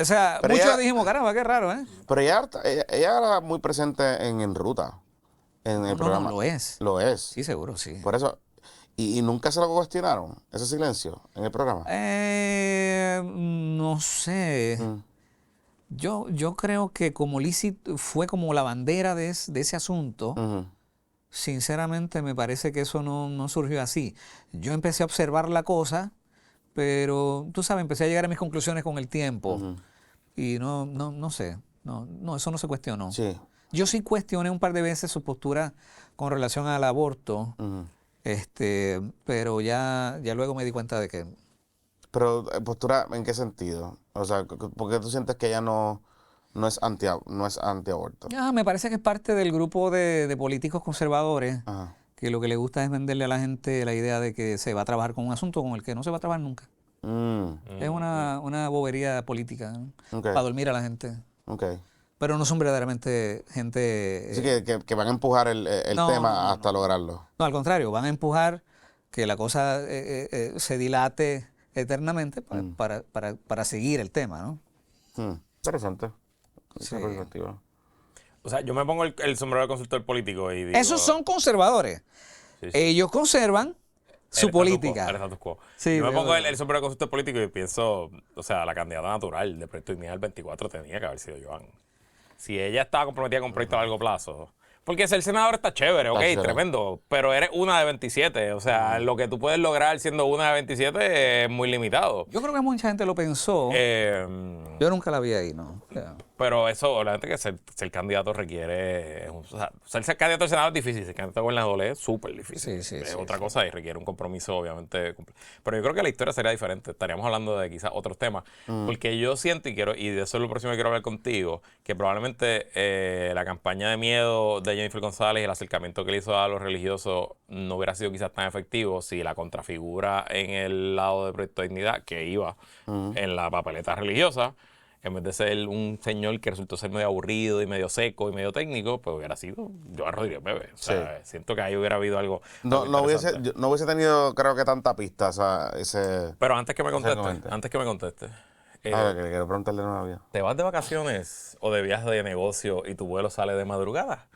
o sea, muchos dijimos, caramba, qué raro, ¿eh? Pero ella era muy presente en Ruta, en el programa. No, lo es. Lo es. Sí, seguro, sí. Por eso, y nunca se lo cuestionaron, ese silencio en el programa. No sé. Yo creo que como Lizy fue como la bandera de ese asunto, sinceramente me parece que eso no surgió así. Yo empecé a observar la cosa, pero tú sabes, empecé a llegar a mis conclusiones con el tiempo. Y no sé, no, eso no se cuestionó. Sí. Yo sí cuestioné un par de veces su postura con relación al aborto, pero ya luego me di cuenta de que... Pero postura, ¿en qué sentido? O sea, ¿por qué tú sientes que ella no es antiaborto? Me parece que es parte del grupo de políticos conservadores que lo que le gusta es venderle a la gente la idea de que se va a trabajar con un asunto con el que no se va a trabajar nunca. Es una bobería política, ¿no? Para dormir a la gente. Pero no son verdaderamente gente... Así que van a empujar el tema hasta lograrlo. No, al contrario, van a empujar que la cosa se dilate eternamente para seguir el tema, ¿no? Interesante. Sí. Esa perspectiva. O sea, yo me pongo el sombrero de consultor político y digo... Esos son conservadores. Sí, sí. Ellos conservan su política. El status quo. Sí, Yo me de pongo verdad. el sombrero de consultor político y pienso, o sea, la candidata natural de Proyecto Dignidad del 24 tenía que haber sido Joan. Si ella estaba comprometida con proyectos a largo plazo. Porque ser senador está chévere, ok, chévere. tremendo, pero eres una de 27. O sea, lo que tú puedes lograr siendo una de 27 es muy limitado. Yo creo que mucha gente lo pensó. Eh, Yo nunca la vi ahí, ¿no? O sea, Pero eso, obviamente, que ser candidato requiere. O sea, ser candidato al Senado es difícil, ser candidato a gobernador es súper difícil. Sí, sí, Es sí, otra sí. cosa y requiere un compromiso, obviamente. Pero yo creo que la historia sería diferente. Estaríamos hablando de quizás otros temas. Porque yo siento y quiero, y de eso es lo próximo que quiero hablar contigo, que probablemente la campaña de miedo de Jennifer González y el acercamiento que le hizo a los religiosos no hubiera sido quizás tan efectivo si la contrafigura en el lado de Proyecto de Dignidad, que iba en la papeleta religiosa, en vez de ser un señor que resultó ser medio aburrido y medio seco y medio técnico, pues hubiera sido Joan Rodríguez Bebe. O sea, siento que ahí hubiera habido algo, No, algo no, hubiese, interesante. no hubiese tenido, creo que, tanta pista, o sea, ese... Pero antes que me conteste, Exactamente. A ver, que quiero preguntarle una vida. ¿te vas de vacaciones o de viaje de negocio y tu vuelo sale de madrugada?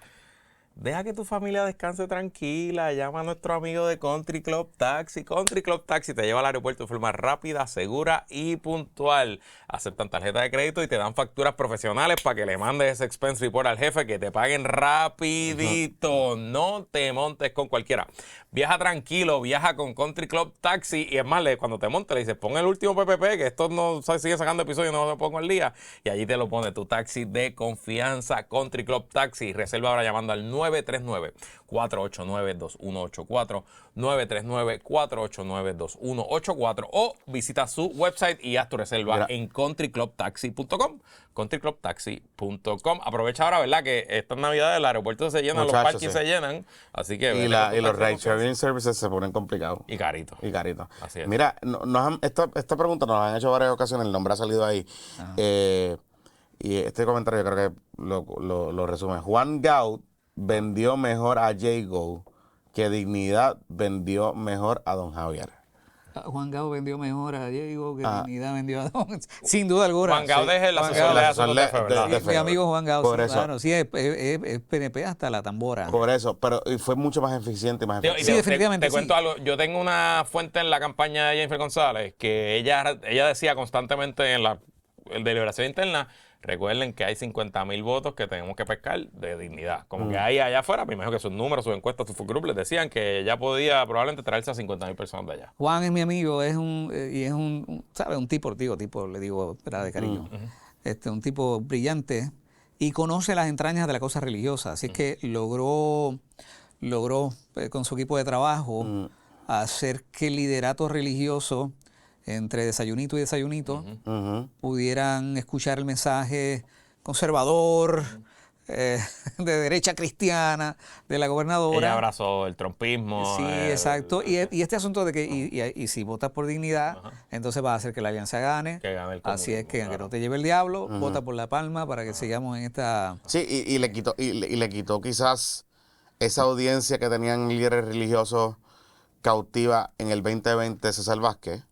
Deja que tu familia descanse tranquila. Llama a nuestro amigo de Country Club Taxi. Country Club Taxi te lleva al aeropuerto de forma rápida, segura y puntual. Aceptan tarjeta de crédito y te dan facturas profesionales para que le mandes ese expense report al jefe, que te paguen rapidito. No te montes con cualquiera. Viaja tranquilo, viaja con Country Club Taxi. Y es más, cuando te montes le dices, pon el último PPP, que esto no sigue sacando episodios y no lo pongo al día. Y allí te lo pone tu taxi de confianza, Country Club Taxi. Reserva ahora llamando al 939-489-2184, 939-489-2184, o visita su website y haz tu reserva en countryclubtaxi.com, countryclubtaxi.com. Aprovecha ahora, ¿verdad? Que estas navidades el aeropuerto se llena, los Muchachos, parkings sí. se llenan, así que... Y, vete con tu y los taxi de ride confianza. sharing services se ponen complicados. Y carito. Y caritos. Así es. Mira, esta pregunta nos la han hecho varias ocasiones, el nombre ha salido ahí. Y este comentario yo creo que lo resume. Juan Gaut vendió mejor a Jago que Dignidad vendió mejor a Don Javier. Juan Gao vendió mejor a Diego que Dignidad vendió a Don. Sin duda alguna. Juan Gao es el Juan asesor Gao. de El asuntos asesor de fe, ¿verdad? de Mi amigo Juan Gao, Por sí, eso. claro. Sí, es PNP hasta la tambora. Por eso, pero y fue mucho más eficiente y más Tío, y efectivo. Sí, definitivamente te cuento sí. algo. Yo tengo una fuente en la campaña de Jennifer González que ella decía constantemente en la deliberación interna, recuerden que hay 50,000 votos que tenemos que pescar de Dignidad. Como que hay allá afuera, me imagino que sus números, sus encuestas, sus focus group les decían que ella podía probablemente traerse a 50,000 personas de allá. Juan es mi amigo, es ¿sabes? Un tipo, le digo, ¿verdad? De cariño. Un tipo brillante y conoce las entrañas de la cosa religiosa. Así que logró con su equipo de trabajo hacer que el liderato religioso entre desayunito y desayunito pudieran escuchar el mensaje conservador, de derecha cristiana, de la gobernadora. Ella abrazó el trompismo. Sí, exacto. Y este asunto de que y si votas por Dignidad, entonces va a hacer que la alianza gane. Que gane el Así es comunismo, que claro. no te lleve el diablo, vota por La Palma para que sigamos en esta... Sí, y le quitó quizás esa audiencia que tenían líderes religiosos cautiva en el 2020 César Vázquez.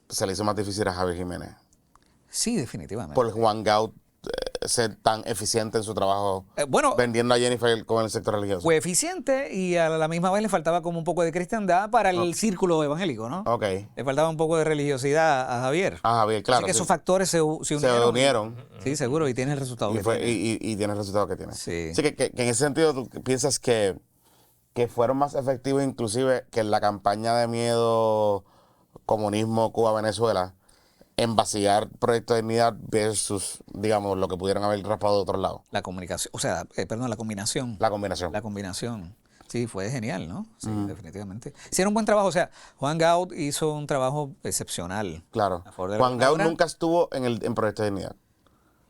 Se le hizo más difícil a Javier Jiménez. Sí, definitivamente. Por Juan Gaut ser tan eficiente en su trabajo Bueno, vendiendo a Jennifer con el sector religioso. fue eficiente y a la misma vez le faltaba como un poco de cristiandad para el círculo evangélico, ¿no? Ok. Le faltaba un poco de religiosidad a Javier. Ah, Javier, claro. Así que sí. esos factores se se unieron. unieron Sí, seguro, y tiene el resultado y, que tiene. y tiene el resultado que tiene. Sí. Así que en ese sentido tú piensas que fueron más efectivos inclusive que en la campaña de miedo comunismo Cuba-Venezuela en vaciar Proyecto de Dignidad versus, digamos, lo que pudieron haber raspado de otro lado. La comunicación, o sea, perdón, la combinación. La combinación. La combinación. Sí, fue genial, ¿no? Sí, definitivamente. Hicieron un buen trabajo, o sea, Juan Gaut hizo un trabajo excepcional. Claro. A favor de la Juan Gaut gobernadora. nunca estuvo en Proyecto de Dignidad.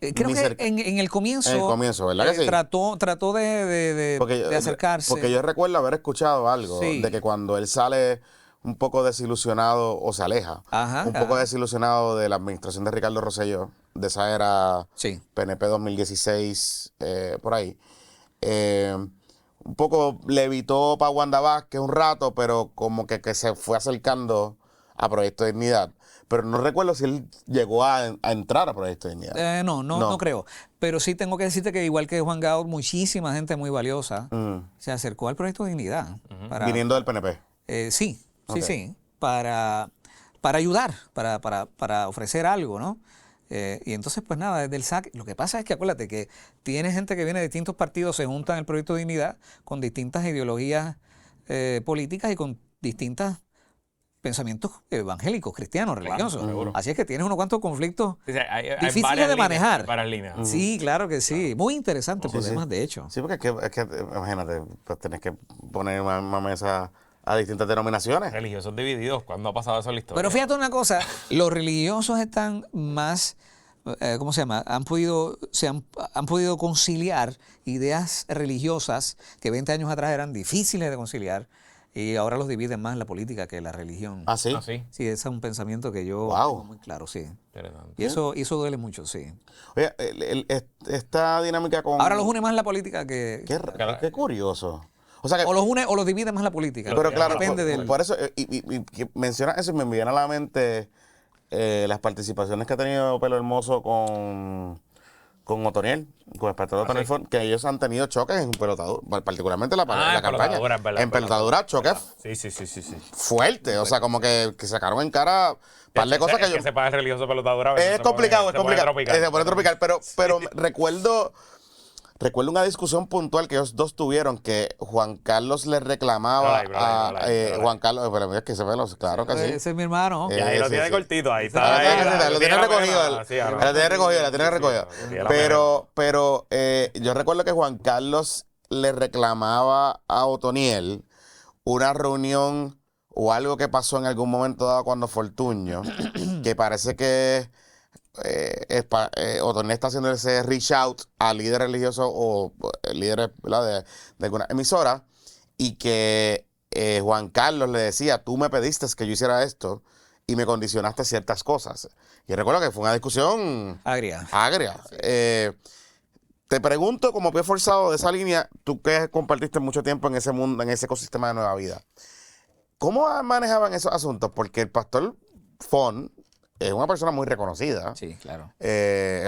Creo Ni que cerca. en el comienzo. En el comienzo, ¿verdad que sí? Trató de acercarse. Porque yo recuerdo haber escuchado algo Sí. de que cuando él sale un poco desilusionado o se aleja, Ajá, un poco ajá. desilusionado de la administración de Ricardo Rosselló, de esa era Sí. PNP 2016, por ahí, un poco levitó para Wanda Vázquez un rato, pero como que se fue acercando a Proyecto de Dignidad. pero no recuerdo si él llegó a entrar a Proyecto Dignidad. No creo. Pero sí tengo que decirte que igual que Juan Gaut, muchísima gente muy valiosa se acercó al Proyecto Dignidad. Viniendo del PNP. Sí, Ok. sí, para ayudar, para ofrecer algo, ¿no? Y entonces, pues nada, desde el SAC, lo que pasa es que acuérdate que tiene gente que viene de distintos partidos, se juntan en el Proyecto de Dignidad con distintas ideologías políticas y con distintos pensamientos evangélicos, cristianos, religiosos. seguro. Así es que tienes unos cuantos conflictos Sí, hay difíciles varias de líneas, manejar. hay varias líneas. Sí, claro que sí. Muy interesantes Sí, problemas, sí. de hecho. Sí, porque es que imagínate, pues tenés que poner una mesa a distintas denominaciones. Religiosos divididos. ¿Cuándo ha pasado eso en la historia? Pero fíjate una cosa, los religiosos están más, ¿cómo se llama? Han podido conciliar ideas religiosas que 20 años atrás eran difíciles de conciliar y ahora los dividen más la política que la religión. ¿Ah, sí? Ah, sí. Sí, ese es un pensamiento que yo Wow. tengo muy claro, sí. Interesante. Y eso duele mucho, sí. Oye, esta dinámica con... Ahora los une más la política que... Qué curioso. O sea que... O los une o los divide más la política. Pero claro, depende del... por eso, y que mencionas eso y me viene a la mente las participaciones que ha tenido Pelo Hermoso con Otoniel, con el pastor Otoniel sí. Font, que ellos han tenido choques en pelotadura, particularmente la en campaña. pelotadura, es verdad, En pelotadura, choques Sí. fuertes, o sea, como que sacaron en cara par de cosas que yo... Que sepa el religioso pelotadura. a veces Es se complicado, pone- es complicado. tropical. Se pone tropical, pero recuerdo una discusión puntual que ellos dos tuvieron que Juan Carlos le reclamaba a Juan Carlos, pero es que se ve claro que sí. Ese es mi hermano. Y ahí lo Sí, tiene sí. cortito, ahí Ah, está. ahí, lo tiene recogido, la tiene recogido. Pero yo recuerdo que Juan Carlos le reclamaba a Otoniel una reunión o algo que pasó en algún momento dado cuando Fortuño, que parece que Otoniel está haciendo ese reach out a líderes religiosos o líderes, ¿verdad? de alguna emisora, y que Juan Carlos le decía, tú me pediste que yo hiciera esto y me condicionaste ciertas cosas. Y recuerdo que fue una discusión Agria. agria. Te pregunto, como pie forzado de esa línea, tú que compartiste mucho tiempo en ese mundo, en ese ecosistema de Nueva Vida, ¿cómo manejaban esos asuntos? Porque el pastor Font es una persona muy reconocida. Sí, claro.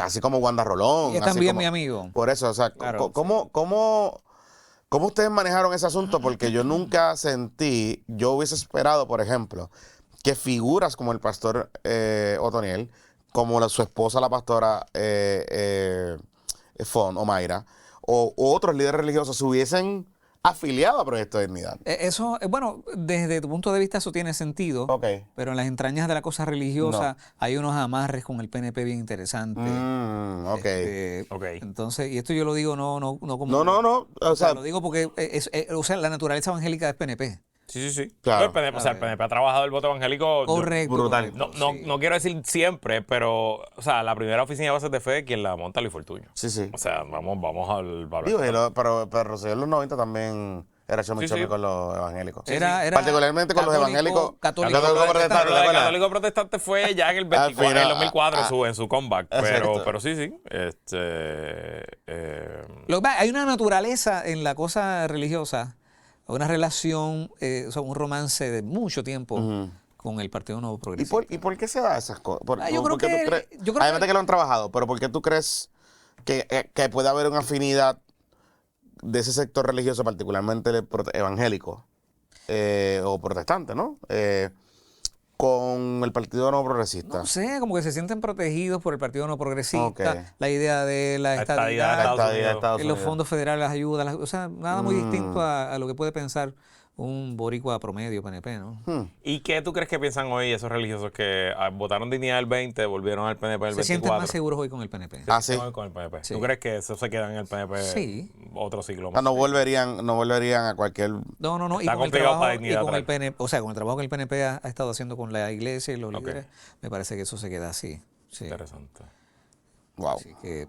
Así como Wanda Rolón. Y es así también como- mi amigo. Por eso, o sea, Claro, ¿cómo ustedes manejaron ese asunto? Porque yo nunca sentí, yo hubiese esperado, por ejemplo, que figuras como el pastor Otoniel, como su esposa, la pastora Font o Mayra, o otros líderes religiosos se hubiesen afiliado a Proyecto de Dignidad. Eso, bueno, desde tu punto de vista eso tiene sentido, Ok. pero en las entrañas de la cosa religiosa hay unos amarres con el PNP bien interesantes. Ok. Ok. Entonces, y esto yo lo digo no como... No. O sea, lo digo porque o sea, la naturaleza evangélica es PNP. Sí. Claro. El PNP, o sea, el PNP ha trabajado el voto evangélico. Correcto. brutal. correcto, No, sí. no quiero decir siempre, pero, o sea, la primera oficina de bases de fe, quien la monta, Luis Fortuño. sí. O sea, vamos al valor. Digo, pero Rosselló en los 90 también era chomichomi sí. con los evangélicos. Era Particularmente con los evangélicos. Católico Católico protestante, Lo de ¿verdad? católico protestante fue ya en el 24, Al final, en el 2004 en su comeback. exacto. Pero sí. Lo que pasa, hay una naturaleza en la cosa religiosa, una relación, o sea, un romance de mucho tiempo con el Partido Nuevo ¿Y Progresista. por qué se da esas cosas? Yo creo ¿Por qué tú crees? yo creo Obviamente que lo han trabajado, pero ¿por qué tú crees que puede haber una afinidad de ese sector religioso, particularmente el evangélico o protestante, ¿no? Con el Partido Nuevo Progresista. No sé, como que se sienten protegidos por el Partido No Progresista, Ok. la idea de la La estadidad de estadidad, Estados Estadía de Unidos. Estados los Unidos. fondos federales, las ayudas, o sea, nada muy distinto a lo que puede pensar un boricua promedio PNP, ¿no? ¿Y qué tú crees que piensan hoy esos religiosos que votaron dignidad el 20, volvieron al PNP el Se sienten 24? más seguros hoy con el PNP. Ah, sí. Con el PNP. Sí. ¿Tú crees que eso se queda en el PNP Sí. otro siglo O sea, más? no volverían a cualquier... No, y Está con el complicado trabajo, para y Dignidad con el traer. PNP, o sea, con el trabajo que el PNP ha estado haciendo con la iglesia y los líderes, me parece que eso se queda así. Sí. Interesante. Wow. Así que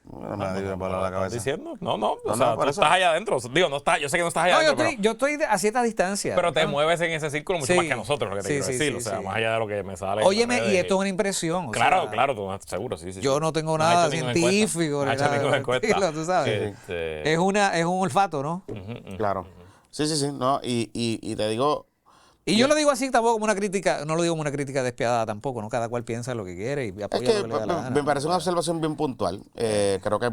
No me dio por la ¿Estás cabeza. diciendo? No, o No, sea, por tú eso. estás allá adentro. Digo, no estás, yo sé que no estás allá no, adentro, yo estoy a cierta distancia. pero te ¿no? mueves en ese círculo mucho Sí. más que nosotros, lo que te Sí, quiero sí, decir. sí, O sea, sí. más allá de lo que me sale. en Óyeme, las y redes esto es una impresión. o Claro, sea, tú seguro, sí. Yo no tengo No has nada hecho ninguna científico encuesta. No ni has hecho nada ninguna por el encuesta. estilo, tú sabes. Este, Es un olfato, ¿no? Claro. Sí. No, y te digo, Y yo lo digo así tampoco como una crítica, no lo digo como una crítica despiadada tampoco, ¿no? Cada cual piensa lo que quiere y Es apoya que lo que le da la gana. me parece una observación bien puntual. Creo que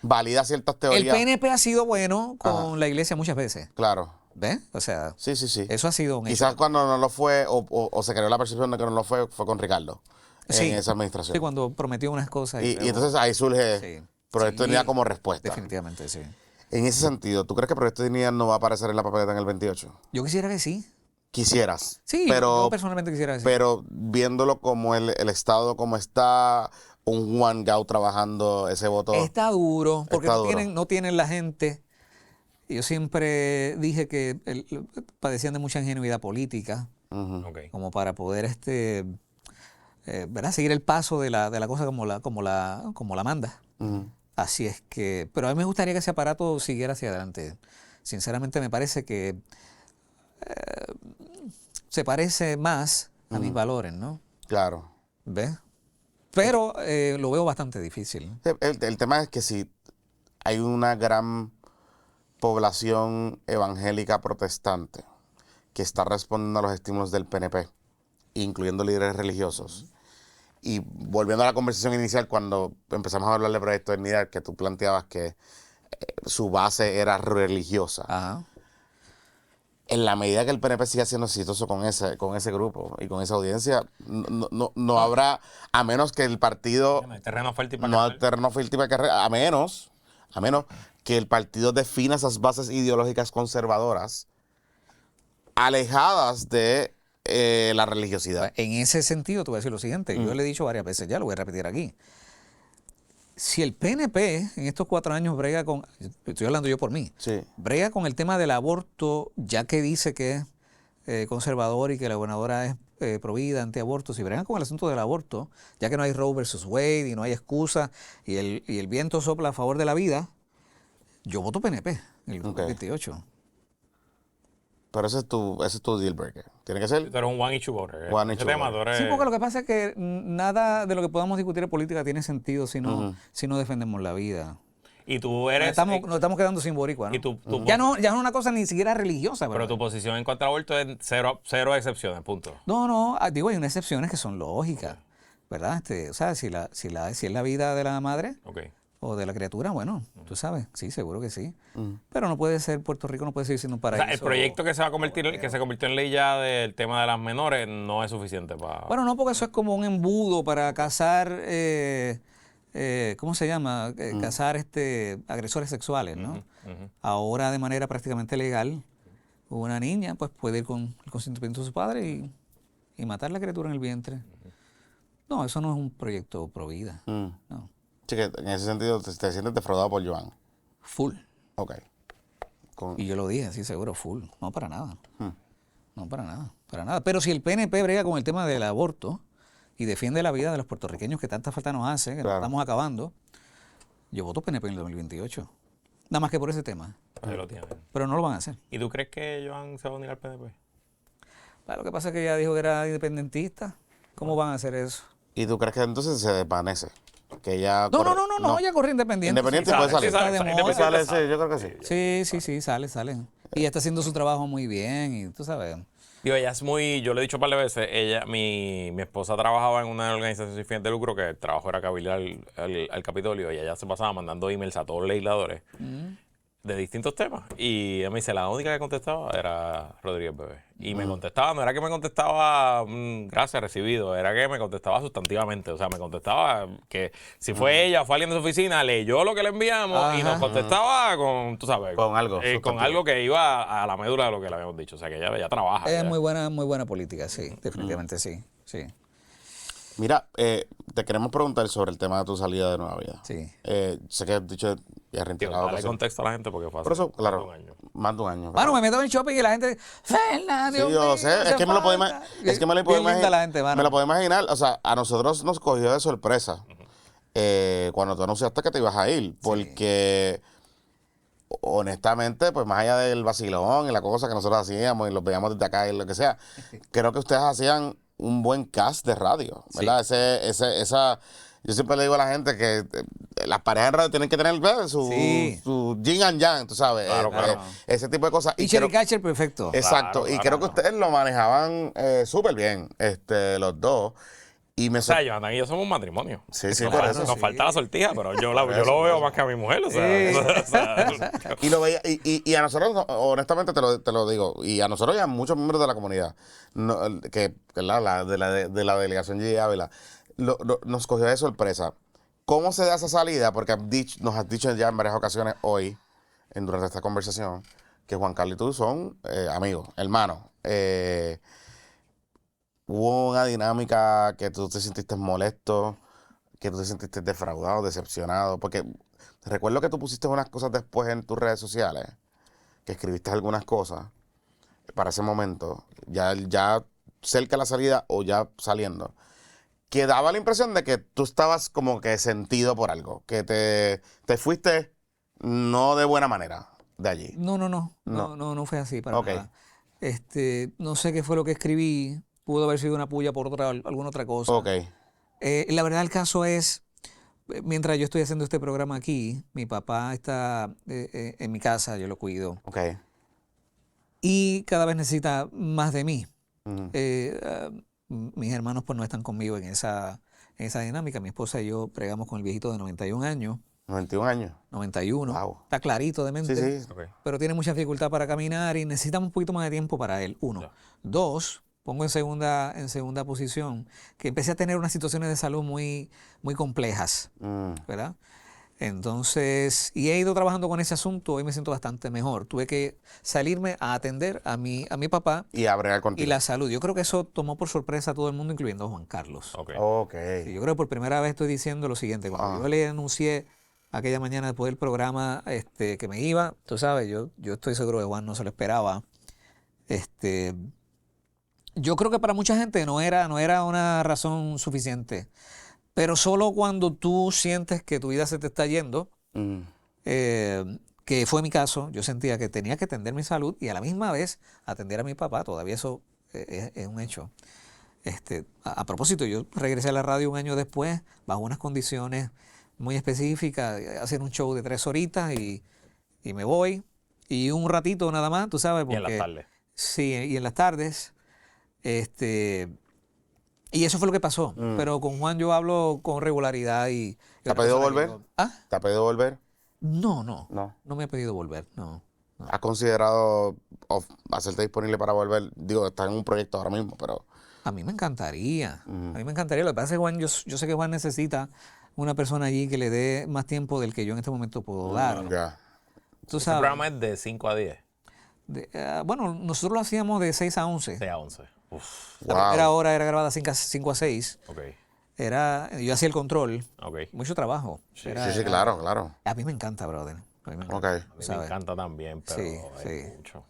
valida ciertas El teorías. PNP ha sido bueno con la iglesia muchas veces, Claro. ¿ves? O sea, Sí, sí, sí. eso ha sido un Quizás hecho. cuando no lo fue, o se creó la percepción de que no lo fue, fue con Ricardo Sí, en esa administración. sí, cuando prometió unas cosas. Y luego- entonces ahí surge Sí. Proyecto de Sí, Dignidad como respuesta. definitivamente, sí. En ese sentido, ¿tú crees que Proyecto de Dignidad no va a aparecer en la papeleta en el 28? Yo quisiera que sí. Quisieras. Sí, pero, yo personalmente quisiera que sí. pero viéndolo como el Estado como está, un Juan Gau trabajando ese voto. Está duro, porque Está no duro. tienen, no tienen la gente. Yo siempre dije que padecían de mucha ingenuidad política, Ujú. Ok. como para poder ¿verdad? Seguir el paso de la cosa como la manda. Ujú. Así es que, pero a mí me gustaría que ese aparato siguiera hacia adelante. Sinceramente me parece que se parece más a mis valores, ¿no? Claro. ¿Ves? Pero lo veo bastante difícil. El tema es que si hay una gran población evangélica protestante que está respondiendo a los estímulos del PNP, incluyendo líderes religiosos. Y volviendo a la conversación inicial, cuando empezamos a hablar del Proyecto de Dignidad, que tú planteabas que su base era religiosa. Ajá. En la medida que el PNP siga siendo exitoso con ese grupo y con esa audiencia, no habrá, a menos que el partido No hay terreno fértil para no cambiar. alterno fértil carrera, a menos que el partido defina esas bases ideológicas conservadoras alejadas de la religiosidad. En ese sentido, te voy a decir lo siguiente. Yo le he dicho varias veces ya, lo voy a repetir aquí. Si el PNP en estos 4 años brega con, estoy hablando yo por mí, Sí. brega con el tema del aborto, ya que dice que es conservador y que la gobernadora es provida, antiaborto, si bregan con el asunto del aborto, ya que no hay Roe versus Wade y no hay excusa y el viento sopla a favor de la vida, yo voto PNP en el Ok. 28. Pero ese es tu deal breaker. Tiene que ser. Tú eres un one issue voter. One Ese issue tema, voter. tú eres- Sí, porque lo que pasa es que nada de lo que podamos discutir en política tiene sentido si no defendemos la vida. Y tú Nos eres... estamos quedando sin boricua, ¿no? y tú- ya no es una cosa ni siquiera religiosa. Pero ¿verdad? tu posición en contra del aborto es cero excepciones, punto. No, digo, hay unas excepciones que son lógicas, ¿verdad? O sea, si es la vida de la madre Ok. o de la criatura, bueno, tú sabes, sí, seguro que sí. Pero no puede ser, Puerto Rico no puede seguir siendo un O paraíso. sea, el proyecto que se convirtió en ley ya del tema de las menores no es suficiente para... Bueno, no, porque eso es como un embudo para cazar, ¿cómo se llama? Cazar agresores sexuales, ¿no? Ahora de manera prácticamente legal, una niña pues puede ir con el consentimiento de su padre y matar a la criatura en el vientre. No, eso no es un proyecto pro vida. No. Sí, que en ese sentido te sientes defraudado por Joan. Full. Ok. Con- Y yo lo dije, sí, seguro, full. No, para nada. No, para nada. Para nada. Pero si el PNP brega con el tema del aborto y defiende la vida de los puertorriqueños que tanta falta nos hace, que nos Claro. estamos acabando, yo voto PNP en el 2028. Nada más que por ese tema. Ahí lo tienen. Pero no lo van a hacer. ¿Y tú crees que Joan se va a unir al PNP? Lo que pasa es que ella dijo que era independentista. ¿Cómo van a hacer eso? ¿Y tú crees que entonces se desvanece? Que ella No, ella corre independiente. Independiente Sí, puede sale, salir. está de moda. Sale, sí, yo creo que sí. Sí, sale. Y está haciendo su trabajo muy bien y tú sabes. Digo, ella es muy, yo le he dicho un par de veces, mi esposa trabajaba en una organización sin fines de lucro que el trabajo era cabildear al Capitolio y ella se pasaba mandando emails a todos los legisladores de distintos temas. Y ella me dice, la única que contestaba era Rodríguez Bebé. Y me contestaba, no era que me contestaba gracias, recibido, era que me contestaba sustantivamente. O sea, me contestaba que si fue ella o fue alguien de su oficina, leyó lo que le enviamos y nos contestaba con, tú sabes, Con algo con sustantivo. algo que iba a la médula de lo que le habíamos dicho. O sea, que ella trabaja. Es ya. muy buena política, sí. Definitivamente sí. Mira, te queremos preguntar sobre el tema de tu salida de Nueva Vida. Sí. Sé que has dicho y has Digo, reiterado dale cosas. contexto a la gente porque fue hace Por eso, claro, un año. más de un año. Mano, me meto en el shopping y la gente, Fernan, Sí, Dios yo mío, sé, hace es que me lo puedo falta". es que me lo puedo Bien linda imaginar. la gente, mano. Me lo puedo imaginar, o sea, a nosotros nos cogió de sorpresa cuando tú anunciaste que te ibas a ir, porque honestamente, pues más allá del vacilón y la cosa que nosotros hacíamos y los veíamos desde acá y lo que sea, creo que ustedes hacían un buen cast de radio, ¿verdad? Yo siempre le digo a la gente que las parejas en radio tienen que tener ¿verdad? Su yin and yang, tú sabes. Claro. Ese tipo de cosas. Y Cherry Catcher, perfecto. Exacto. Y creo que ustedes lo manejaban súper bien, los dos. Y me O sea, Jonathan y yo somos un matrimonio. Sí, Nos, nos falta la sortija, pero yo lo veo más que a mi mujer. O sea, Y lo veía, y a nosotros, honestamente te lo digo, y a nosotros y a muchos miembros de la comunidad, de la delegación G. Ávila, nos cogió de sorpresa. ¿Cómo se da esa salida? Porque nos has dicho ya en varias ocasiones hoy, durante esta conversación, que Juan Carlos y tú son amigos, hermanos. Hubo una dinámica que tú te sentiste molesto, que tú te sentiste defraudado, decepcionado, porque recuerdo que tú pusiste unas cosas después en tus redes sociales, que escribiste algunas cosas para ese momento, ya cerca de la salida o ya saliendo, que daba la impresión de que tú estabas como que sentido por algo, que te fuiste no de buena manera de allí. No fue así para nada. No sé qué fue lo que escribí. Pudo haber sido una puya por alguna otra cosa. La verdad del caso es, mientras yo estoy haciendo este programa aquí, mi papá está en mi casa, yo lo cuido. Y cada vez necesita más de mí. Mis hermanos pues no están conmigo en esa dinámica. Mi esposa y yo pregamos con el viejito de 91 años. 91 años. 91. Wow. Está clarito de mente. Sí. Pero tiene mucha dificultad para caminar y necesitamos un poquito más de tiempo para él. Uno. Dos, pongo en segunda posición, que empecé a tener unas situaciones de salud muy, muy complejas, ¿verdad? Entonces, y he ido trabajando con ese asunto, hoy me siento bastante mejor. Tuve que salirme a atender a mi papá y a bregar contigo. Y la salud. Yo creo que eso tomó por sorpresa a todo el mundo, incluyendo a Juan Carlos. Sí, yo creo que por primera vez estoy diciendo lo siguiente. Cuando yo le anuncié aquella mañana después del programa que me iba, tú sabes, yo estoy seguro que Juan no se lo esperaba. Yo creo que para mucha gente no era una razón suficiente, pero solo cuando tú sientes que tu vida se te está yendo, que fue mi caso, yo sentía que tenía que atender mi salud y a la misma vez atender a mi papá, todavía eso es un hecho. A propósito, yo regresé a la radio un año después, bajo unas condiciones muy específicas, hacer un show de 3 horitas y me voy, y un ratito nada más, tú sabes, porque... Y en las tardes. Sí, y en las tardes. Y eso fue lo que pasó. Pero con Juan yo hablo con regularidad y... ¿Te ha pedido volver? ¿Te ha pedido volver? No me ha pedido volver, no. ¿Has considerado hacerte disponible para volver? Digo, estás en un proyecto ahora mismo, pero... A mí me encantaría. A mí me encantaría. Lo que pasa es que Juan, yo sé que Juan necesita una persona allí que le dé más tiempo del que yo en este momento puedo dar. ¿Tú sabes? El programa es de 5 a 10. Bueno, nosotros lo hacíamos de 6 a 11. 6 a 11. Uf. La primera hora era grabada 5 a 6. Yo hacía el control. Mucho trabajo. Sí, claro. A mí me encanta, brother. A mí me encanta, me encanta también, pero hay mucho.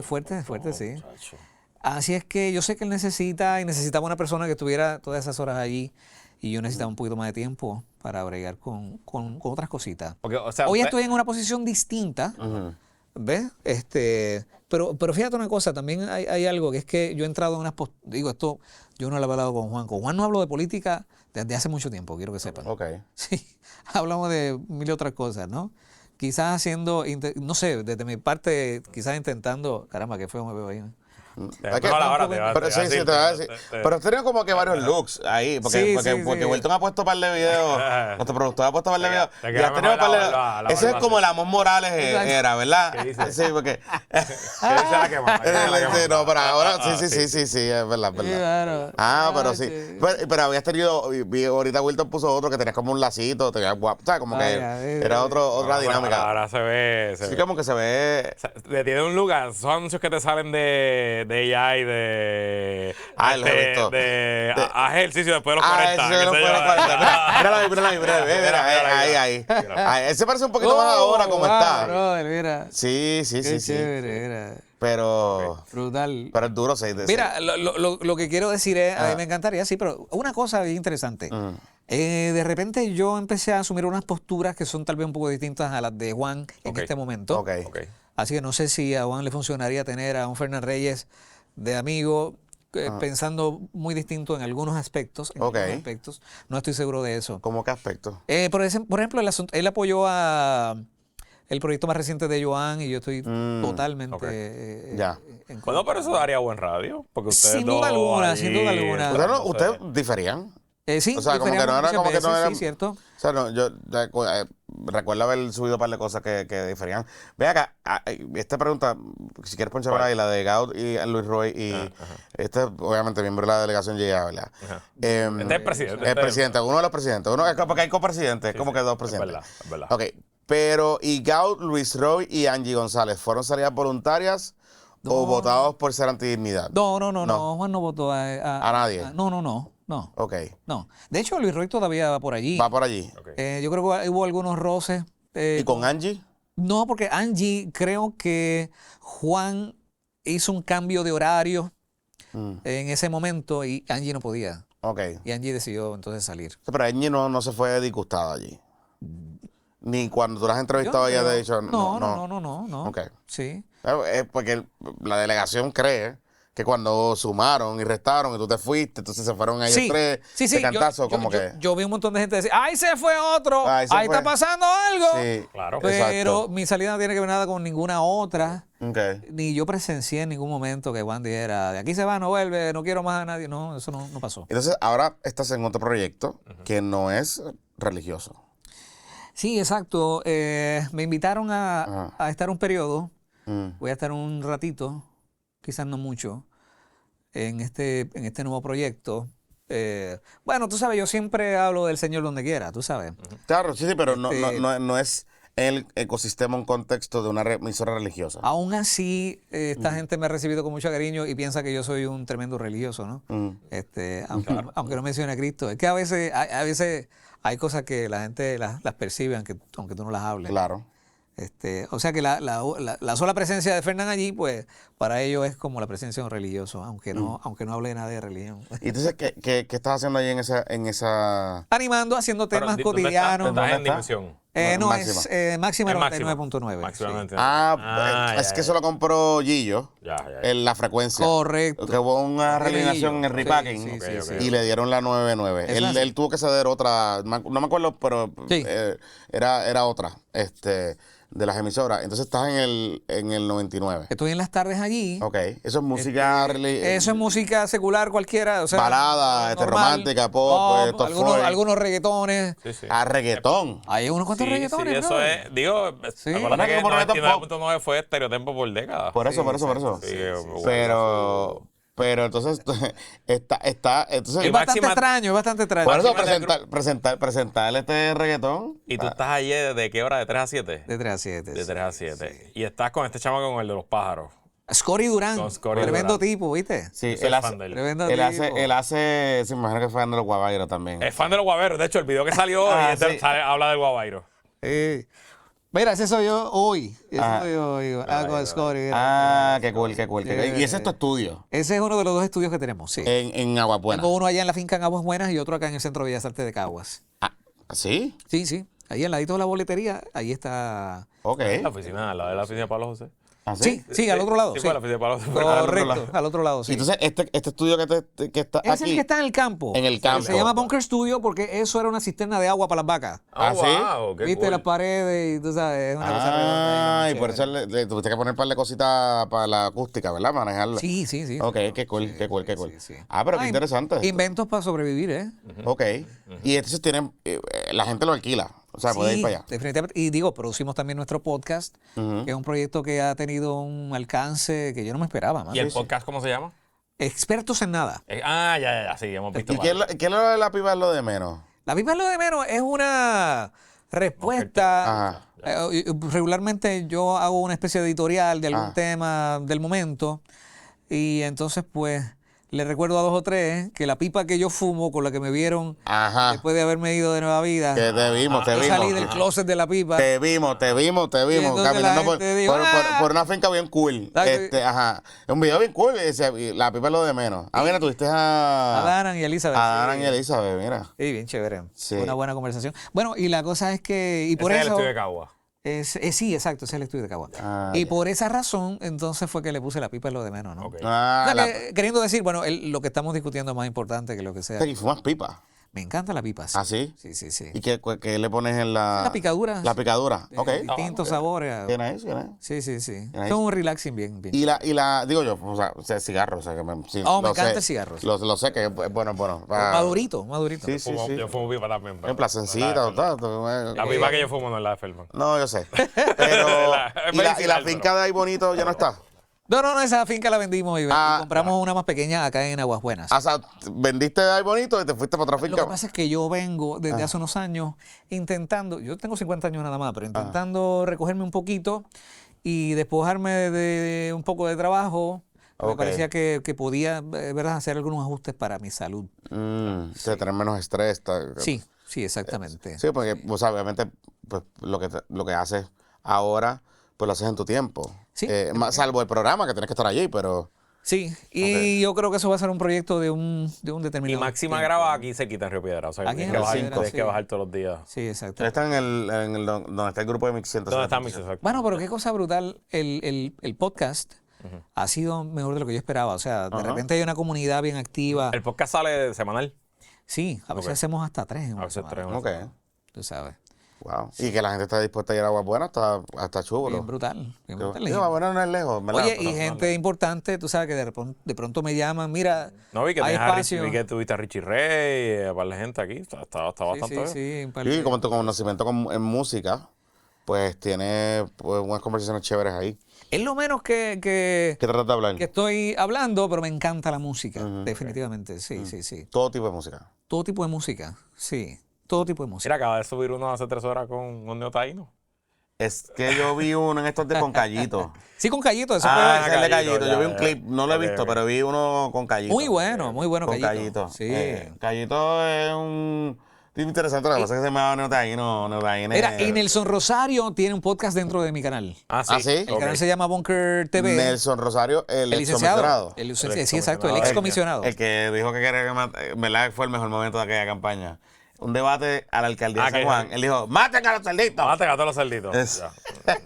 Fuerte, sí. Muchacho. Así es que yo sé que él necesitaba una persona que estuviera todas esas horas allí y yo necesitaba un poquito más de tiempo para bregar con otras cositas. Porque, o sea, hoy estoy en una posición distinta, ¿ves? Pero fíjate una cosa, también hay algo que es que yo he entrado en unas digo, esto yo no lo he hablado con Juan. Con Juan no hablo de política desde hace mucho tiempo, quiero que sepan. Sí, hablamos de mil otras cosas, ¿no? Quizás haciendo, no sé, desde mi parte, quizás intentando, caramba, qué feo me veo ahí, ¿no? Pero sí, te voy a decir. Pero has tenido como que varios looks ahí. Porque Wilton ha puesto un par de videos. Nuestro productor ha puesto un par de videos. Y has tenido un par de. Ese es como el Amos Morales era, ¿verdad? Sí, porque. ¿Qué dice la quema? No, pero ahora sí, es verdad. Pero sí. Pero habías tenido. Ahorita Wilton puso otro que tenías como un lacito. Te veías guapo. ¿Sabes? Como que era otra dinámica. Ahora se ve. Sí, como que se ve. Tiene un lugar. Son anuncios que te salen de ella y de ejercicio después de los 40. Mira, ahí. Él se parece un poquito más ahora como está. Brother, mira. Sí. Chévere, pero brutal. Pero es duro. Mira, lo que quiero decir es, a mí me encantaría, sí, pero una cosa bien interesante. De repente yo empecé a asumir unas posturas que son tal vez un poco distintas a las de Juan en este momento. Así que no sé si a Juan le funcionaría tener a un Fernan Reyes de amigo pensando muy distinto en algunos aspectos. Ok. No estoy seguro de eso. ¿Cómo qué aspecto? Por ejemplo, él apoyó el proyecto más reciente de Joan y yo estoy totalmente Ya. en contra. Bueno, pero eso daría buen radio. Porque ustedes Sin duda dos alguna, allí, sin duda alguna. Ustedes diferían. Sí, O sea, como que no diferíamos era como que muchas no veces, era. sí, cierto. O sea, no, yo recuerdo haber subido un par de cosas que diferían. Ve acá, esta pregunta, si quieres ponchar ahí, la de Gaud y Luis Roy, y este obviamente miembro de la delegación llega, ¿verdad? Este es el presidente. El presidente, uno de los presidentes. Uno, es porque hay copresidentes, es como que dos presidentes. Es verdad. Ok, pero, ¿y Gaud, Luis Roy y Angie González fueron salidas voluntarias o votados por ser antidignidad? No, Juan no votó ¿A nadie? No. Ok. No. De hecho, Luis Roy todavía va por allí. Va por allí. Yo creo que hubo algunos roces. ¿Y con Angie? No, porque Angie, creo que Juan hizo un cambio de horario en ese momento y Angie no podía. Ok. Y Angie decidió entonces salir. Pero Angie no se fue disgustada allí. Ni cuando tú la has entrevistado ella te ha dicho No. Ok. Sí. Es porque la delegación cree que cuando sumaron y restaron y tú te fuiste, entonces se fueron ellos tres de cantazo, Yo vi un montón de gente decir, ¡ay, se fue otro! Ahí se ¡Ahí fue. está pasando algo! Sí, Claro. Pero exacto. mi salida no tiene que ver nada con ninguna otra. Ok. Ni yo presencié en ningún momento que Juan dijera, de aquí se va, no vuelve, no quiero más a nadie. No, eso no pasó. Entonces ahora estás en otro proyecto que no es religioso. Sí, exacto. Me invitaron a estar un periodo. Voy a estar un ratito, quizás no mucho, en este nuevo proyecto. Bueno, tú sabes, yo siempre hablo del Señor donde quiera, tú sabes. Claro, sí, pero no es el ecosistema, un contexto de una emisora religiosa. Aún así, esta gente me ha recibido con mucho cariño y piensa que yo soy un tremendo religioso, ¿no? Aunque no mencione a Cristo. Es que a veces hay cosas que la gente las percibe aunque tú no las hables. Claro. O sea que la sola presencia de Fernán allí, pues, para ellos es como la presencia de un religioso, aunque no hable nada de religión. ¿Y entonces qué estás haciendo ahí en esa... Animando, haciendo temas cotidianos. ¿Estás en está? dimensión? No, Máxima. es máxima Es 99.9. Máxima. Ah, es que eso lo compró Gillo, Ya. en la frecuencia. Correcto. Que hubo una realineación en el Sí, repacking sí. y le dieron la 99. Es así. Él tuvo que ceder otra, no me acuerdo, pero Sí. era otra de las emisoras. Entonces estás en el 99. Estoy en las tardes allí. Ok, eso es música Eso es música secular cualquiera. O sea, balada, normal. romántica, pop, top algunos reggaetones. Sí. reggaetón. Hay unos cuantos reggaetones, Sí, eso bro. es. Digo, Sí. acuérdate que Como reggaetón pop. 99.9 fue estereotipo por décadas. Por eso. Sí, Pero entonces está entonces Es bastante extraño, por eso Máxima presentar este reggaetón. ¿Y tú estás allí de qué hora? ¿De 3 a 7? De 3 a 7. De 3 a 7. Y estás con este chamaco con el de los pájaros. Scotty Durán. Con Scotty Tremendo Durán. tipo, ¿viste? Sí, Soy él fan de él. Tremendo él tipo. hace, se me imagino que fue fan de los Guavairos también. Es fan de los guaveros. De hecho, el video que salió Sí. habla del guavairo. Mira, ese soy yo hoy. Con Scotty. Qué cool. Y ese es tu estudio Ese es uno de los dos estudios que tenemos, sí. en Aguas Buenas. Tengo uno allá en la finca en Aguas Buenas y otro acá en el Centro de Bellas Artes de Caguas. ¿Sí? Sí. Ahí al ladito de la boletería, ahí está. Ok. La oficina, al lado de la oficina de Pablo José. Sí, al otro lado. Sí, Sí, fue la oficina de Pablo José. correcto, al otro lado, sí. Y entonces este estudio que está Es aquí. el que está en el campo. En el campo. Se llama Bunker Studio porque eso era una cisterna de agua para las vacas. ¿Ah, sí? Wow, qué Viste cool. las paredes y tú sabes, es una cosa redonda Y por eso le tuviste que poner un par de cositas para la acústica, ¿verdad? Manejarla. Sí. Ok, qué cool. Sí. Pero qué interesante. Inventos para sobrevivir, ¿eh? Ok. Y entonces tienen, la gente lo alquila. O sea, puede ir para allá. Definitivamente. Y digo, producimos también nuestro podcast, que es un proyecto que ha tenido un alcance que yo no me esperaba, man. ¿Y el podcast cómo se llama? Expertos en nada. Ya, sí, hemos visto. ¿Y qué es lo de la piba es lo de menos? La pipa es lo de menos, es una respuesta. Ajá. Regularmente yo hago una especie de editorial de algún tema del momento y entonces pues le recuerdo a 2 o 3 que la pipa que yo fumo con la que me vieron Ajá. después de haberme ido de Nueva Vida, Que te vimos. yo salí del closet de la pipa. Te vimos. entonces Caminando la gente dijo, por una finca bien cool. Exacto. Un video bien cool. Y la pipa es lo de menos. Mira, tuviste A a Daran y Elizabeth. Daran y Elizabeth, mira. Sí, bien chévere. Sí. Una buena conversación. Bueno, y la cosa es que, y por Ese es el eso, estudio de Cagua. Sí, exacto, ese es el estudio de Cagua. Y por esa razón, entonces fue que le puse la pipa en lo de menos, ¿no? Ok. O sea, queriendo decir, bueno, lo que estamos discutiendo es más importante que lo que sea. ¿Y fumas pipa? Me encanta la pipa, sí. ¿Ah, sí? Sí, sí, sí. ¿Y qué le pones en la...? La picadura. La picadura, ok. Distintos sabores. ¿Quién es? ¿Quién es? Sí, sí, sí. Nice. Es un relaxing bien. Digo yo, o sea, cigarro, o sea, que sí, Me lo encanta sé. el cigarro. Sí. Lo sé que es bueno. Madurito. Sí, sí, sí. Yo fumo pipa también. En placencita, La tal. pipa que yo fumo no es la de Feldman. No, yo sé. Pero, ¿y la medicinal, finca de ahí bonito ya no está? No, esa finca la vendimos y Ah, compramos una más pequeña acá en Aguas Buenas. O sea, vendiste de ahí bonito y te fuiste para otra Lo finca. que pasa es que yo vengo desde hace unos años intentando, yo tengo 50 años nada más, pero intentando recogerme un poquito y despojarme de un poco de trabajo. Me Ok. parecía que podía, ¿verdad?, hacer algunos ajustes para mi salud. De tener menos estrés. Sí, exactamente. Sí, porque, pues, obviamente, pues, lo que haces ahora, pues lo haces en tu tiempo. Sí. Salvo el programa, que tienes que estar allí, pero... Sí, y yo creo que eso va a ser un proyecto de un Y determinado Máxima tiempo. graba aquí se quita en Río Piedra. O sea, Aquí tienes en que Río bajar, Piedra, tienes sí. que bajar todos los días. Sí, exacto. Está donde está el grupo de Mix 100. ¿Dónde está Mix? Exacto. Bueno, pero qué cosa brutal, el podcast ha sido mejor de lo que yo esperaba. O sea, de repente hay una comunidad bien activa. El podcast sale semanal. Sí, a veces hacemos hasta 3 en A una veces semana. 3. Ok. Tú sabes. Wow. Y que la gente está dispuesta a ir a Agua Buena hasta chulo. Bien brutal. Bien brutal. Agua Buena no es lejos, ¿verdad? Oye, Pero- y gente importante, tú sabes que de pronto me llaman, mira, No, vi que, hay tenías a Richie, espacio. vi que tuviste a Richie Rey, a par de gente aquí. Está bastante Sí, bien. sí, un par Sí, de- como tu conocimiento en música, pues tiene pues, unas conversaciones chéveres ahí. Es lo menos que ¿Qué tratas de hablar? estoy hablando, pero me encanta la música, definitivamente, sí, sí. Todo tipo de música. Todo tipo de música, sí, todo tipo de música. Mira, acaba de subir uno hace 3 horas con un neotaíno. Es que yo vi uno en estos de con Callito. Sí, con Callito, eso Ah, fue ese es el de Callito, Callito. ya, Yo vi un ya. clip, no lo he Ok, visto, ok. pero vi uno con Callito. muy bueno Con Callito. Callito. Sí. Callito es un tipo interesante. Lo que pasa es que se llama Neotaíno. Mira, y Nelson Rosario tiene un podcast dentro de mi canal. Ah, sí. ¿Ah, sí? El canal se llama Bunker TV. Nelson Rosario, el El licenciado. excomisionado. Sí, exacto, el excomisionado. El que dijo que quería que ¿verdad? Fue el mejor momento de aquella campaña. Un debate a la alcaldía de San que- Juan. Él dijo, maten a los cerditos. Mate a todos los cerditos. Es- Ya.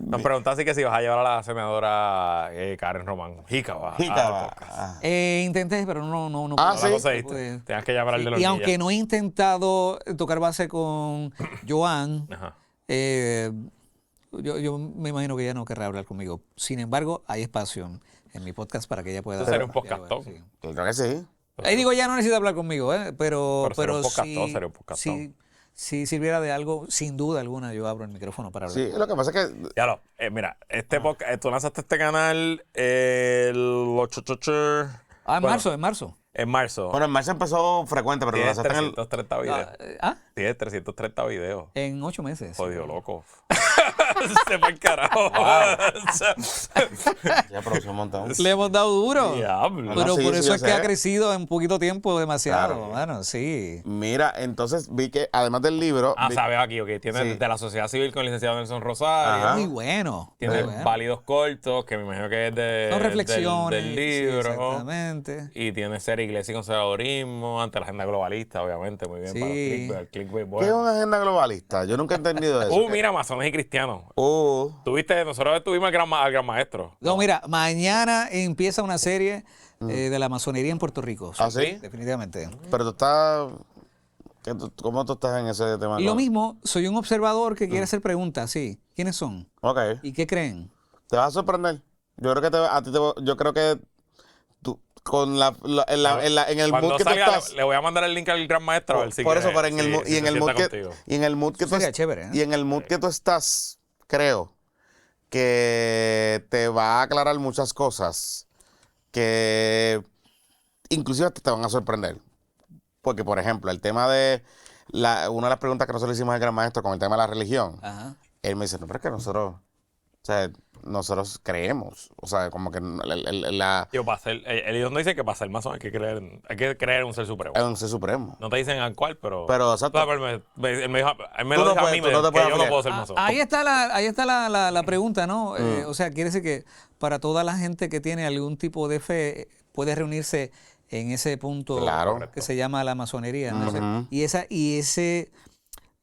Nos preguntaste que si vas a llevar a la senadora Karen Román. Jícaba. Jícaba. Intenté, pero no Ah, pude. sí. No conseguiste. pude. Tenías que llamar al de la Y hornilla. aunque no he intentado tocar base con Joan, Ajá. yo me imagino que ella no querrá hablar conmigo. Sin embargo, hay espacio en mi podcast para que ella pueda... Tú serías un dialogar, podcastón. sí. Creo que sí. Ahí digo, ya no necesita hablar conmigo, pero Pero sería un podcastón, sería un podcastón. si sirviera de algo, sin duda alguna, yo abro el micrófono para hablar. Sí, lo que pasa es que Ya lo. Mira, este podcast, tú lanzaste este canal el 8. En marzo. En marzo. bueno, en marcha empezó frecuente, pero lo Tienes lanzaste en el... 330 videos. Tienes 330 videos. En 8 meses. Jodido loco. Se fue el carajo. Ya produció un montón. Le hemos dado duro. Diablo. Pero Sí, por sí, eso yo es que sé. ha crecido en poquito tiempo demasiado, Claro. hermano, sí. Mira, entonces vi que además del libro... Ah, vi- sabes aquí, ok. Tiene Sí. de la sociedad civil con el licenciado Nelson Rosario. Ajá. Muy bueno. Tiene muy bueno. válidos cortos, que me imagino que es de, Son reflexiones. del sí, libro. exactamente. Y tiene ser iglesia y conservadurismo ante la agenda globalista, obviamente. Muy bien Sí. para los clickbait. El clickbait ¿Qué es bueno. una agenda globalista? Yo nunca he entendido eso. Mira, masones y cristianos. Uh, Nosotros tuvimos al gran maestro. No, mira, mañana empieza una serie de la masonería en Puerto Rico. ¿Ah, sí? Definitivamente. pero tú estás... ¿Cómo tú estás en ese tema? Lo mismo, soy un observador que quiere hacer preguntas, sí. ¿Quiénes son? Ok. ¿Y qué creen? Te vas a sorprender. Yo creo que yo creo que tú, con en el Cuando mood que tú salga, estás... le voy a mandar el link al gran maestro a ver si por eso, quiere- pero en el, si- mood- si y en se el mood sienta que contigo. y en el mood que tú Sería est- chévere, ¿eh? y en el mood que tú estás, creo que te va a aclarar muchas cosas que inclusive te van a sorprender. Porque, por ejemplo, el tema de una de las preguntas que nosotros le hicimos al gran maestro con el tema de la religión, Ajá. él me dice, no, pero es que nosotros creemos. O sea, como que Tío, el idioma no dice que para ser masón hay que creer en un ser supremo. es un ser supremo. No te dicen al cual, pero... Pero, exacto. No, pero él me dijo, él me Tú lo no dijo a puedes- mí, tú no te que puedes yo no afiliar. puedo ser masón. Ahí está la pregunta, ¿no? O sea, quiere decir que para toda la gente que tiene algún tipo de fe puede reunirse en ese punto Claro. que se llama la masonería. ¿no? Y ese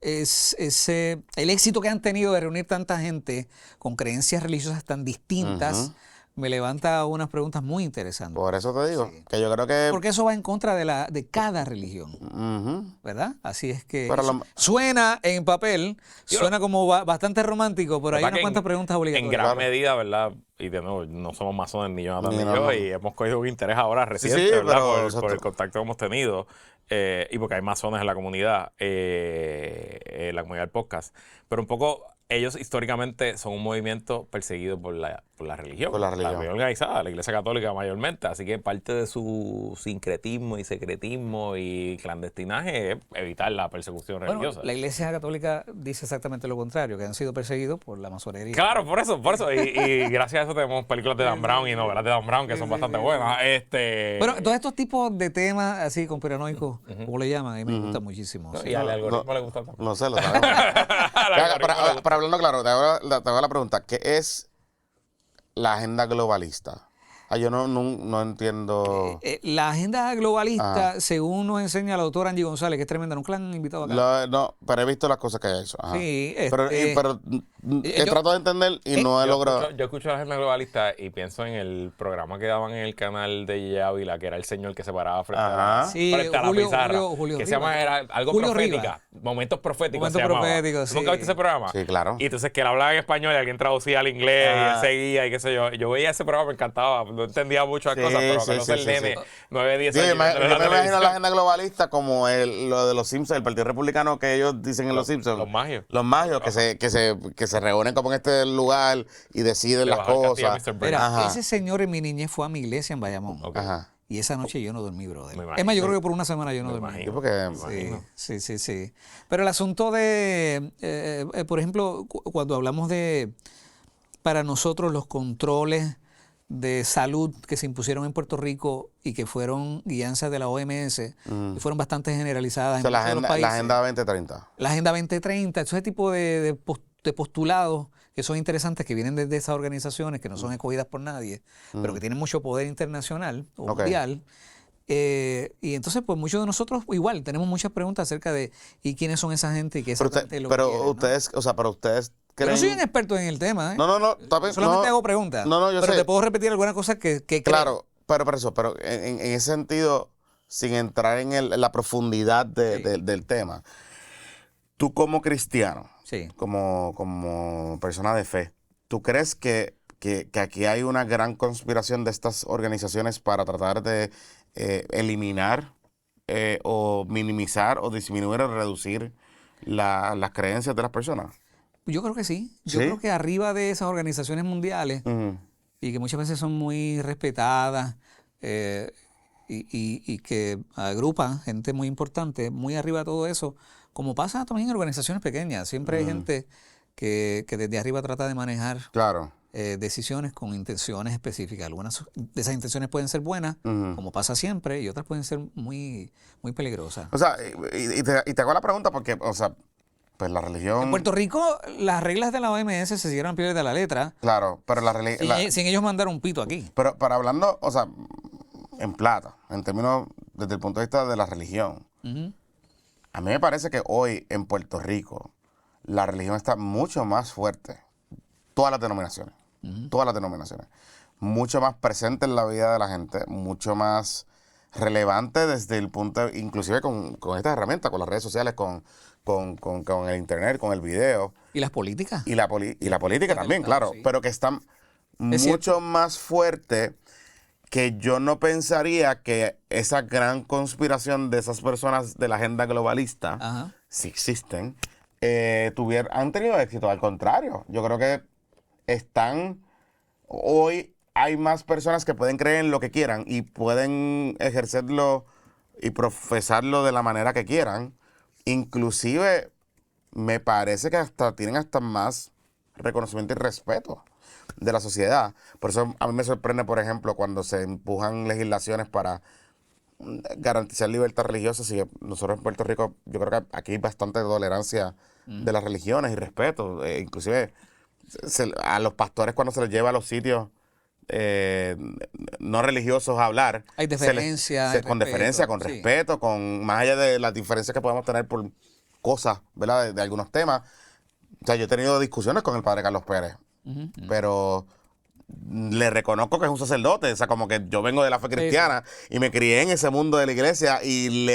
el éxito que han tenido de reunir tanta gente con creencias religiosas tan distintas me levanta unas preguntas muy interesantes. Por eso te digo, que yo creo que... Porque eso va en contra de cada religión, Ujú. ¿verdad? Así es que Pero suena en papel, suena como bastante romántico, pero hay unas cuantas preguntas En obligatorias. gran medida, ¿verdad? Y de nuevo, no somos masones ni Jonathan ni yo, y hemos cogido un interés ahora reciente, sí, ¿verdad? pero Por el contacto que hemos tenido y porque hay masones en la comunidad del podcast. Pero un poco, ellos históricamente son un movimiento perseguido por la religión. Por la religión. Organizada, la Iglesia Católica mayormente. Así que parte de su sincretismo y secretismo y clandestinaje es evitar la persecución Bueno, religiosa. la Iglesia Católica dice exactamente lo contrario, que han sido perseguidos por la masonería. Claro, por eso. Y gracias a eso tenemos películas de Dan Brown y novelas de Dan Brown que son bastante buenas. Bueno, todos estos tipos de temas así conspiranoicos, como le llaman, a mí me gustan muchísimo. No, sí. y al algoritmo le gusta tanto. No sé, lo sabemos. Para hablando claro, te hago la pregunta. ¿Qué es la agenda globalista? Yo no entiendo... La agenda globalista, Ajá. según nos enseña la doctora Angie González, que es tremenda, nunca la han invitado acá. No, pero he visto las cosas que ha hecho. Ajá. Sí, pero yo- trato de entender y no he logrado... Yo escucho la agenda globalista y pienso en el programa que daban en el canal de Yeye Ávila, que era el señor que se paraba frente Ajá. Sí, frente a la Julio- pizarra. Julio que se Riva. llama, era algo Julio profética. Riva. Momentos proféticos Momentos se llamaba. proféticos, ¿Tú ¿Nunca sí. viste ese programa? Sí, claro. Y entonces que él hablaba en español y alguien traducía al inglés y él Ajá. seguía y qué sé yo. Yo veía ese programa, me encantaba. No entendía muchas Sí, cosas, pero sí, que no sé sí, el sí, nene, sí. 9, 10 Sí, años. yo me viendo la imagino televisión. la agenda globalista como lo de los Simpsons, el Partido Republicano que ellos dicen en los Simpsons. Los magios. Los magios que se reúnen como en este lugar y deciden Le las bajó el castillo a cosas. Mr. Burns. Mira, Ajá. ese señor en mi niñez fue a mi iglesia en Bayamón. Ok. Ajá. Y esa noche yo no dormí, brother. Me imagino. Es más, yo creo que por una semana yo no Me dormí. imagino. Sí, porque Sí. Pero el asunto de, por ejemplo, cuando hablamos de, para nosotros, los controles de salud que se impusieron en Puerto Rico y que fueron guianzas de la OMS y fueron bastante generalizadas o sea, en muchos de los la países. agenda 2030. La Agenda 2030, ese tipo de postulados que son interesantes, que vienen desde esas organizaciones, que no son escogidas por nadie, pero que tienen mucho poder internacional o Ok. mundial. Y entonces, pues muchos de nosotros igual tenemos muchas preguntas acerca de ¿y quiénes son esa gente? Y qué Pero, exactamente es lo que quieren, ¿no? ustedes, o sea, pero ustedes Yo creen... no soy un experto en el tema, ¿eh? No, está bien, Solamente no. hago preguntas. No, yo pero sé. te puedo repetir algunas cosas que creo. Claro, pero en ese sentido, sin entrar en la profundidad del tema, tú como cristiano, Sí. como persona de fe, ¿tú crees que aquí hay una gran conspiración de estas organizaciones para tratar de eliminar o minimizar o disminuir o reducir las creencias de las personas? Yo creo que sí. Yo ¿Sí? creo que arriba de esas organizaciones mundiales Ujú. y que muchas veces son muy respetadas y que agrupan gente muy importante, muy arriba de todo eso, como pasa también en organizaciones pequeñas. Siempre hay gente que desde arriba trata de manejar Claro. decisiones con intenciones específicas. Algunas de esas intenciones pueden ser buenas, como pasa siempre, y otras pueden ser muy, muy peligrosas. O sea, y te hago la pregunta porque, o sea, pues la religión... En Puerto Rico, las reglas de la OMS se siguieron al pie de la letra, Claro, pero la religión... sin ellos mandar un pito aquí. Pero hablando, o sea, en plata, en términos desde el punto de vista de la religión, a mí me parece que hoy en Puerto Rico la religión está mucho más fuerte, todas las denominaciones, mucho más presente en la vida de la gente, mucho más relevante desde el punto, inclusive con estas herramientas, con las redes sociales, con el internet, con el video. ¿Y las políticas? Y la política también, claro, sí. pero que están Es mucho más fuerte que yo no pensaría que esa gran conspiración de esas personas de la agenda globalista, Ajá. si existen, han tenido éxito. Al contrario, yo creo que hoy hay más personas que pueden creer en lo que quieran y pueden ejercerlo y profesarlo de la manera que quieran. Inclusive me parece que tienen hasta más reconocimiento y respeto de la sociedad. Por eso a mí me sorprende, por ejemplo, cuando se empujan legislaciones para garantizar libertad religiosa. Si nosotros en Puerto Rico, yo creo que aquí hay bastante tolerancia de las religiones y respeto. Inclusive a los pastores cuando se les lleva a los sitios no religiosos a hablar. Hay deferencia, hay con respeto, deferencia, con sí. respeto, más allá de las diferencias que podemos tener por cosas, ¿verdad? De algunos temas. O sea, yo he tenido discusiones con el padre Carlos Pérez, pero le reconozco que es un sacerdote. O sea, como que yo vengo de la fe cristiana y me crié en ese mundo de la iglesia y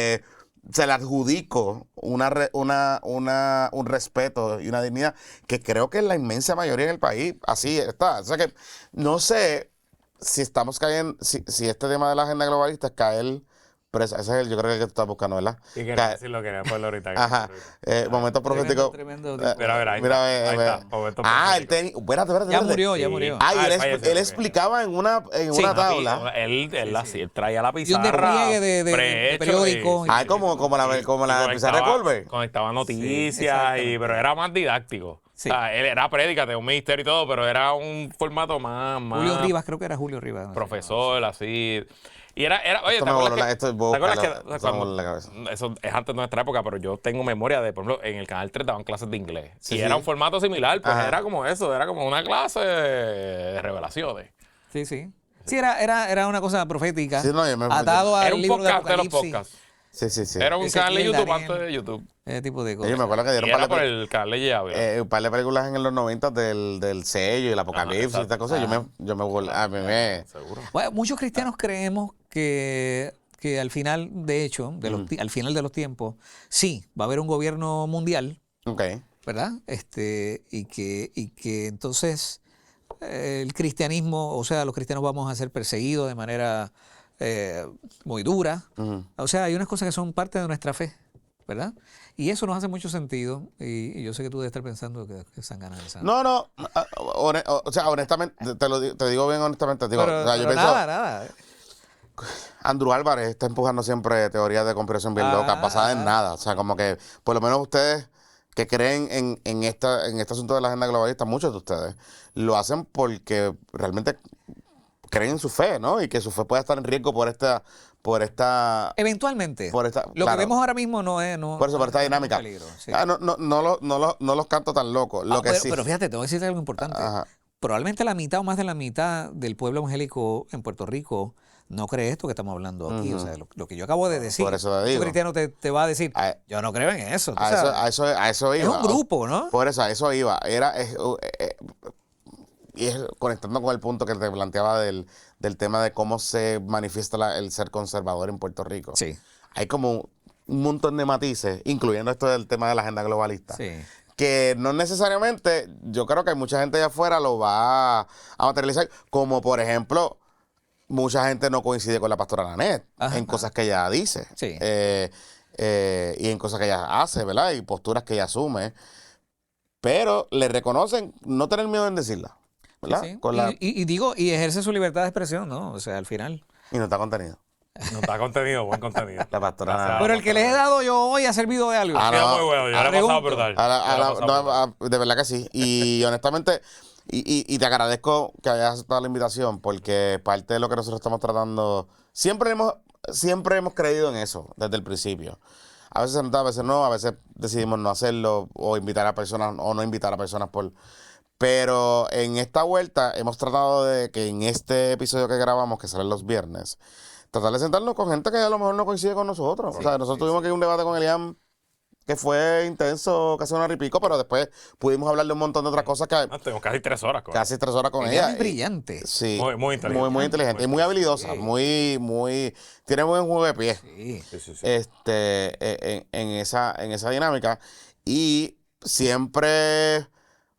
se le adjudico un respeto y una dignidad que creo que es la inmensa mayoría en el país. Así está. O sea que no sé si estamos cayendo, si este tema de la agenda globalista es caer presa. Ese es yo creo que tú estás buscando, ¿verdad? Y quería decir lo que quería ponerlo ahorita. Ajá. Momento profético. Tremendo. Mira, ahí Mira, está. Momento él profético. Espérate. Ya murió. Ah, y él él falleció, explicaba en una tabla. Él traía la Y un pizarra. despliegue de prehecho periódico. Ah, como la pizarra de Colbert. Conectaba noticias, exactamente. pero era más didáctico. Sí. O sea, él era prédicate, un ministerio y todo, pero era un formato más Julio Rivas, creo que era Julio Rivas. No sé. profesor, así. Y era oye, Esto ¿te me acuerdas voló que- esto es te acuerdas boca, que esto me cuando- voló la cabeza. eso es antes de nuestra época, pero yo tengo memoria de, por ejemplo, en el Canal 3 daban clases de inglés. Sí, y sí. era un formato similar, pues Ajá. era como eso, era como una clase de revelaciones. Sí. Sí, era una cosa profética. Sí, no, atado al Era un libro de podcast de los Apocalipsis. podcasts. Sí. Era un Ezequiel, canal de YouTube Daniel. antes de YouTube. Ese tipo de Yo cosas. me acuerdo que Y dieron era por el canal de Ávila. un par de películas en los 90 del sello y el apocalipsis y exacto. estas cosas. Yo me volé. A mí me. Seguro. Bueno, muchos cristianos creemos que al final, de hecho, al final de los tiempos, sí, va a haber un gobierno mundial, Ok. ¿verdad? Y que entonces el cristianismo, o sea, los cristianos vamos a ser perseguidos de manera muy dura. O sea, hay unas cosas que son parte de nuestra fe, ¿verdad? Y eso nos hace mucho sentido. Y yo sé que tú debes estar pensando que están ganando. No. O sea, honestamente, te digo bien honestamente. Digo, Pero, o sea, yo pero pienso, nada. Andrew Álvarez está empujando siempre teorías de conspiración bien locas, basadas en nada. O sea, como que, por lo menos ustedes que creen en este asunto de la agenda globalista, muchos de ustedes lo hacen porque realmente creen en su fe, ¿no? Y que su fe pueda estar en riesgo por esta Eventualmente. Por esta- lo claro. que vemos ahora mismo no es. No, por eso, por esta no es un dinámica. peligro, sí. No los canto tan locos. Lo que sí. Pero fíjate, te voy a decir algo importante. Ajá. Probablemente la mitad o más de la mitad del pueblo evangélico en Puerto Rico no cree esto que estamos hablando aquí. O sea, lo que yo acabo de decir. Por eso te un digo. cristiano te va a decir, A- yo no creo en eso. tú A sabes. eso es iba. un grupo, ¿no? Por eso, a eso iba. Y es conectando con el punto que te planteaba del tema de cómo se manifiesta el ser conservador en Puerto Rico. Sí. Hay como un montón de matices, incluyendo esto del tema de la agenda globalista. Sí. Que no necesariamente, yo creo que mucha gente allá afuera lo va a materializar, como por ejemplo, mucha gente no coincide con la pastora Nanette en cosas que ella dice. Sí. Y en cosas que ella hace, ¿verdad? Y posturas que ella asume. Pero le reconocen no tener miedo en decirla, ¿verdad? Sí. Con la, Y digo, y ejerce su libertad de expresión, ¿no? O sea, al final. y no está contenido. No está contenido, buen contenido. La pastora Gracias. Nanette. Pero el que les he dado yo hoy ha servido de algo. Ah, Ha sido no. muy bueno, yo Ahora le he pasado pregunto. brutal. De verdad que sí. Y honestamente, y te agradezco que hayas aceptado la invitación, porque parte de lo que nosotros estamos tratando, siempre hemos creído en eso desde el principio. A veces se nota, a veces no, a veces decidimos no hacerlo, o invitar a personas, o no invitar a personas Pero en esta vuelta hemos tratado de que en este episodio que grabamos, que sale los viernes, tratar de sentarnos con gente que a lo mejor no coincide con nosotros. O sea, nosotros tuvimos que ir a un debate con Elian que fue intenso, casi una hora y pico, pero después pudimos hablar de un montón de otras cosas que Tengo casi 3 horas. casi 3 horas con Ella ella. es brillante. Sí. Muy inteligente. Muy inteligente. Y muy habilidosa. Muy. Tiene buen juego de pie. Sí. Sí. En esa dinámica. Y siempre,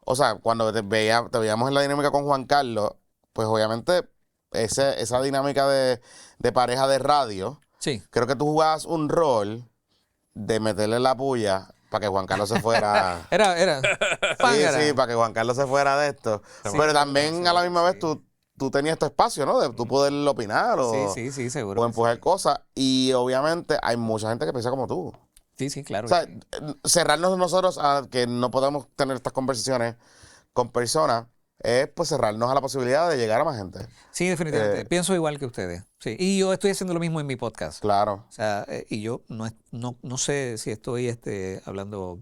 o sea, cuando te veíamos en la dinámica con Juan Carlos, pues obviamente esa dinámica de pareja de radio, Sí. creo que tú jugabas un rol de meterle la puya para que Juan Carlos se fuera. Era. Sí, para que Juan Carlos se fuera de esto. Pero también a la misma vez tú tenías tu espacio, ¿no? De tú poder opinar o, Sí, seguro. o empujar cosas. Y obviamente hay mucha gente que piensa como tú. Sí, claro. O sea, que sí. cerrarnos nosotros a que no podemos tener estas conversaciones con personas es pues cerrarnos a la posibilidad de llegar a más gente. Sí, definitivamente. Pienso igual que ustedes. Sí. Y yo estoy haciendo lo mismo en mi podcast. Claro. O sea, y yo no sé si estoy hablando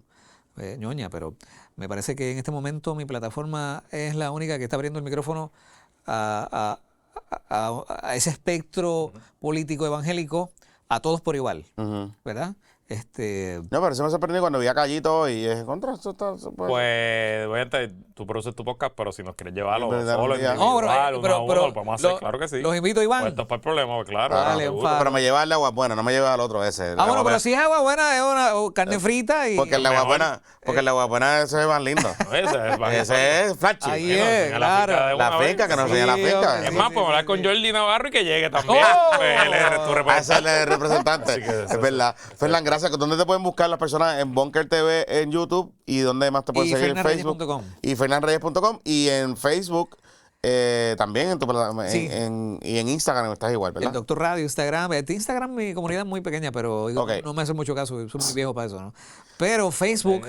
ñoña, pero me parece que en este momento mi plataforma es la única que está abriendo el micrófono a ese espectro político evangélico a todos por igual, Ujú. ¿verdad? No, pero eso me sorprendió cuando vi a Callito y es contra eso está. Pues, obviamente, tú produces tu podcast, pero si nos quieres llevarlo Pero solo, ya. individual, No, uno a uno, pero lo podemos hacer, claro que sí. los invito, Iván. Pues esto es para el problema, pues, claro. Dale, seguro. un fa- Pero me lleva al agua buena, no me lleva al otro ese. Ah, bueno, pero si es agua buena, es una carne frita y... Porque el agua buena, ese es más lindo. Ese es flachi. Ahí Que nos es, enseñe claro. finca de una La vez. finca, que nos enseñe la Sí, finca. hombre, Es más, podemos hablar con Jordi Navarro y que llegue también. ¡Oh! Pues él es tu Ah, ese es representante. el representante. Así que Es verdad. Fernán, gracias. ¿Dónde te pueden buscar las personas? En Bunker TV en YouTube. ¿Y dónde más te pueden Y seguir? En Facebook. fernanreyes.com. Y fernanreyes.com. Y en Facebook también. Sí. Y en Instagram estás igual, El ¿verdad? Doctor Radio, Instagram. Instagram, mi comunidad es muy pequeña, pero Ok. no me hace mucho caso. Soy muy viejo para eso, ¿no? Pero Facebook...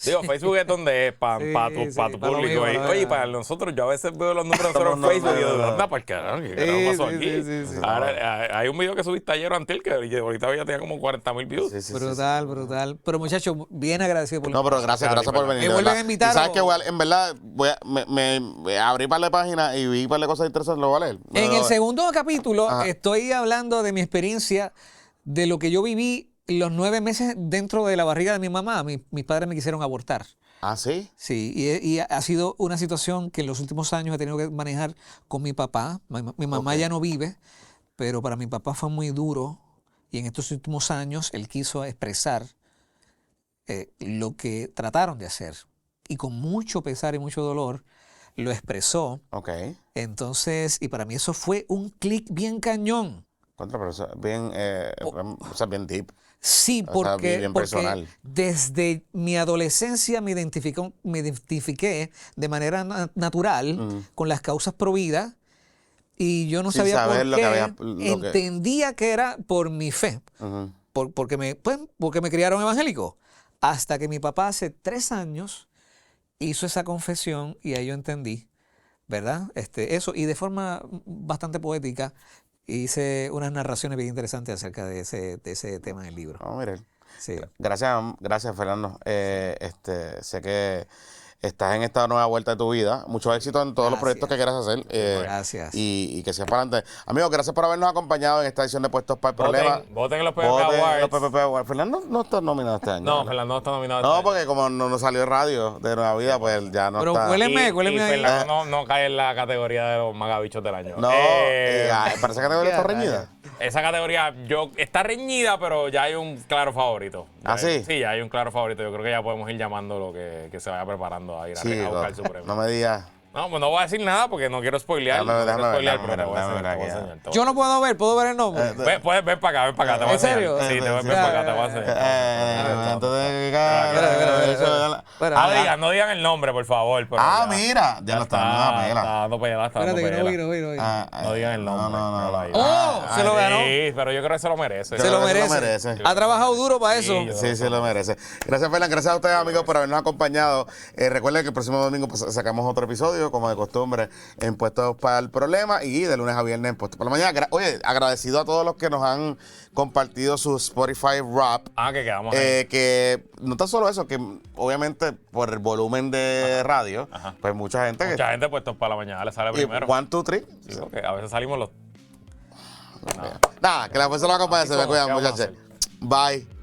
Digo, Facebook es donde es para Sí, tu sí, para lo público. mío, Y, para lo oye, mío. para nosotros, yo a veces veo los números de nosotros en Facebook y digo, anda, ¿por qué? ¿Qué pasó sí, aquí? sí, sí. Ahora, hay un video que subiste ayer o antier que ahorita ya tenía como 40,000 views. Sí, sí, sí, Brutal, brutal. Pero muchachos, bien agradecido por la No, pero gracias por venir. ¿Me de vuelven verdad. a invitar Y sabes o- que en verdad me abrí para la página y vi para la cosas interesantes, lo voy a leer. En el segundo capítulo Ajá. estoy hablando de mi experiencia, de lo que yo viví los 9 meses dentro de la barriga de mi mamá. Mis padres me quisieron abortar. Ah, sí. Sí, y ha sido una situación que en los últimos años he tenido que manejar con mi papá. Mi mamá Ok. ya no vive, pero para mi papá fue muy duro. Y en estos últimos años él quiso expresar lo que trataron de hacer. Y con mucho pesar y mucho dolor lo expresó. Ok. Entonces, y para mí eso fue un clic bien cañón. Contra, pero eso es bien, o sea, bien deep. Sí, O sea, porque, bien porque personal. desde mi adolescencia me identifiqué de manera natural con las causas pro vida y yo no Sin sabía saber por lo qué. que había- lo que- Entendía que era por mi fe, Ujú. porque me criaron evangélico. Hasta que mi papá hace 3 años hizo esa confesión y ahí yo entendí, ¿verdad? Eso, y de forma bastante poética hice unas narraciones bien interesantes acerca de ese tema en el libro. Vamos a mirar. Sí. Gracias, Fernando. Sé que estás en esta nueva vuelta de tu vida. Mucho éxito en todos los proyectos que quieras hacer. Gracias. Y que sigas para adelante. Amigos, gracias por habernos acompañado en esta edición de Puestos para el Problema. Voten en los PPP Voten Awards. los PPP Awards. Fernando no está nominado este año. No, ¿verdad? Fernando no está nominado. No, este año. porque como no salió radio de Nueva Vida, pues ya no Pero está. huéleme Y ahí. Fernando no cae en la categoría de los magabichos del año. No, parece que categoría está reñida. Esa categoría está reñida, pero ya hay un claro favorito. ¿Ah, sí? Sí, ya hay un claro favorito. Yo creo que ya podemos ir llamando lo que se vaya preparando a ir Sí, a buscar su premio. no me digas. No, pues no voy a decir nada porque no quiero spoilear. Déjame ver, no quiero spoilear, déjame pero te voy a ver, enseñar, déjame te voy a ver, enseñar, te voy a Yo no puedo ver, ¿puedo ver el nombre? Ven para acá, te voy a ¿En enseñar. serio? Sí, ven Sí, para acá, te voy a enseñar. Espera. No digan el nombre, por favor. pero Ah, ya. mira, ya lo está dando una Está pela. dando pela, está dando Espérate, que pela. no vi. No digan el nombre. No. ¡Oh! Se lo ganó. Sí, pero yo creo que se lo merece. Se lo creo que se lo merece. merece. Ha trabajado duro para eso. yo- Sí, se lo merece. Gracias, Fernán. Gracias a ustedes, amigos, por habernos acompañado. Recuerden que el próximo domingo pues, sacamos otro episodio, como de costumbre, en Puestos para el Problema y de lunes a viernes en Puestos para la Mañana. Oye, agradecido a todos los que nos han compartido su Spotify Rap. Ah, que quedamos ahí. Que no tan solo eso, que obviamente por el volumen de radio, pues mucha gente Mucha gente puestos para la mañana le sale y primero. 1, 2, 3. Sí, porque a veces salimos los... Nada, que la fuerza lo acompañe. Se me somos, cuidan, ¿qué vamos a muchachos. Bye.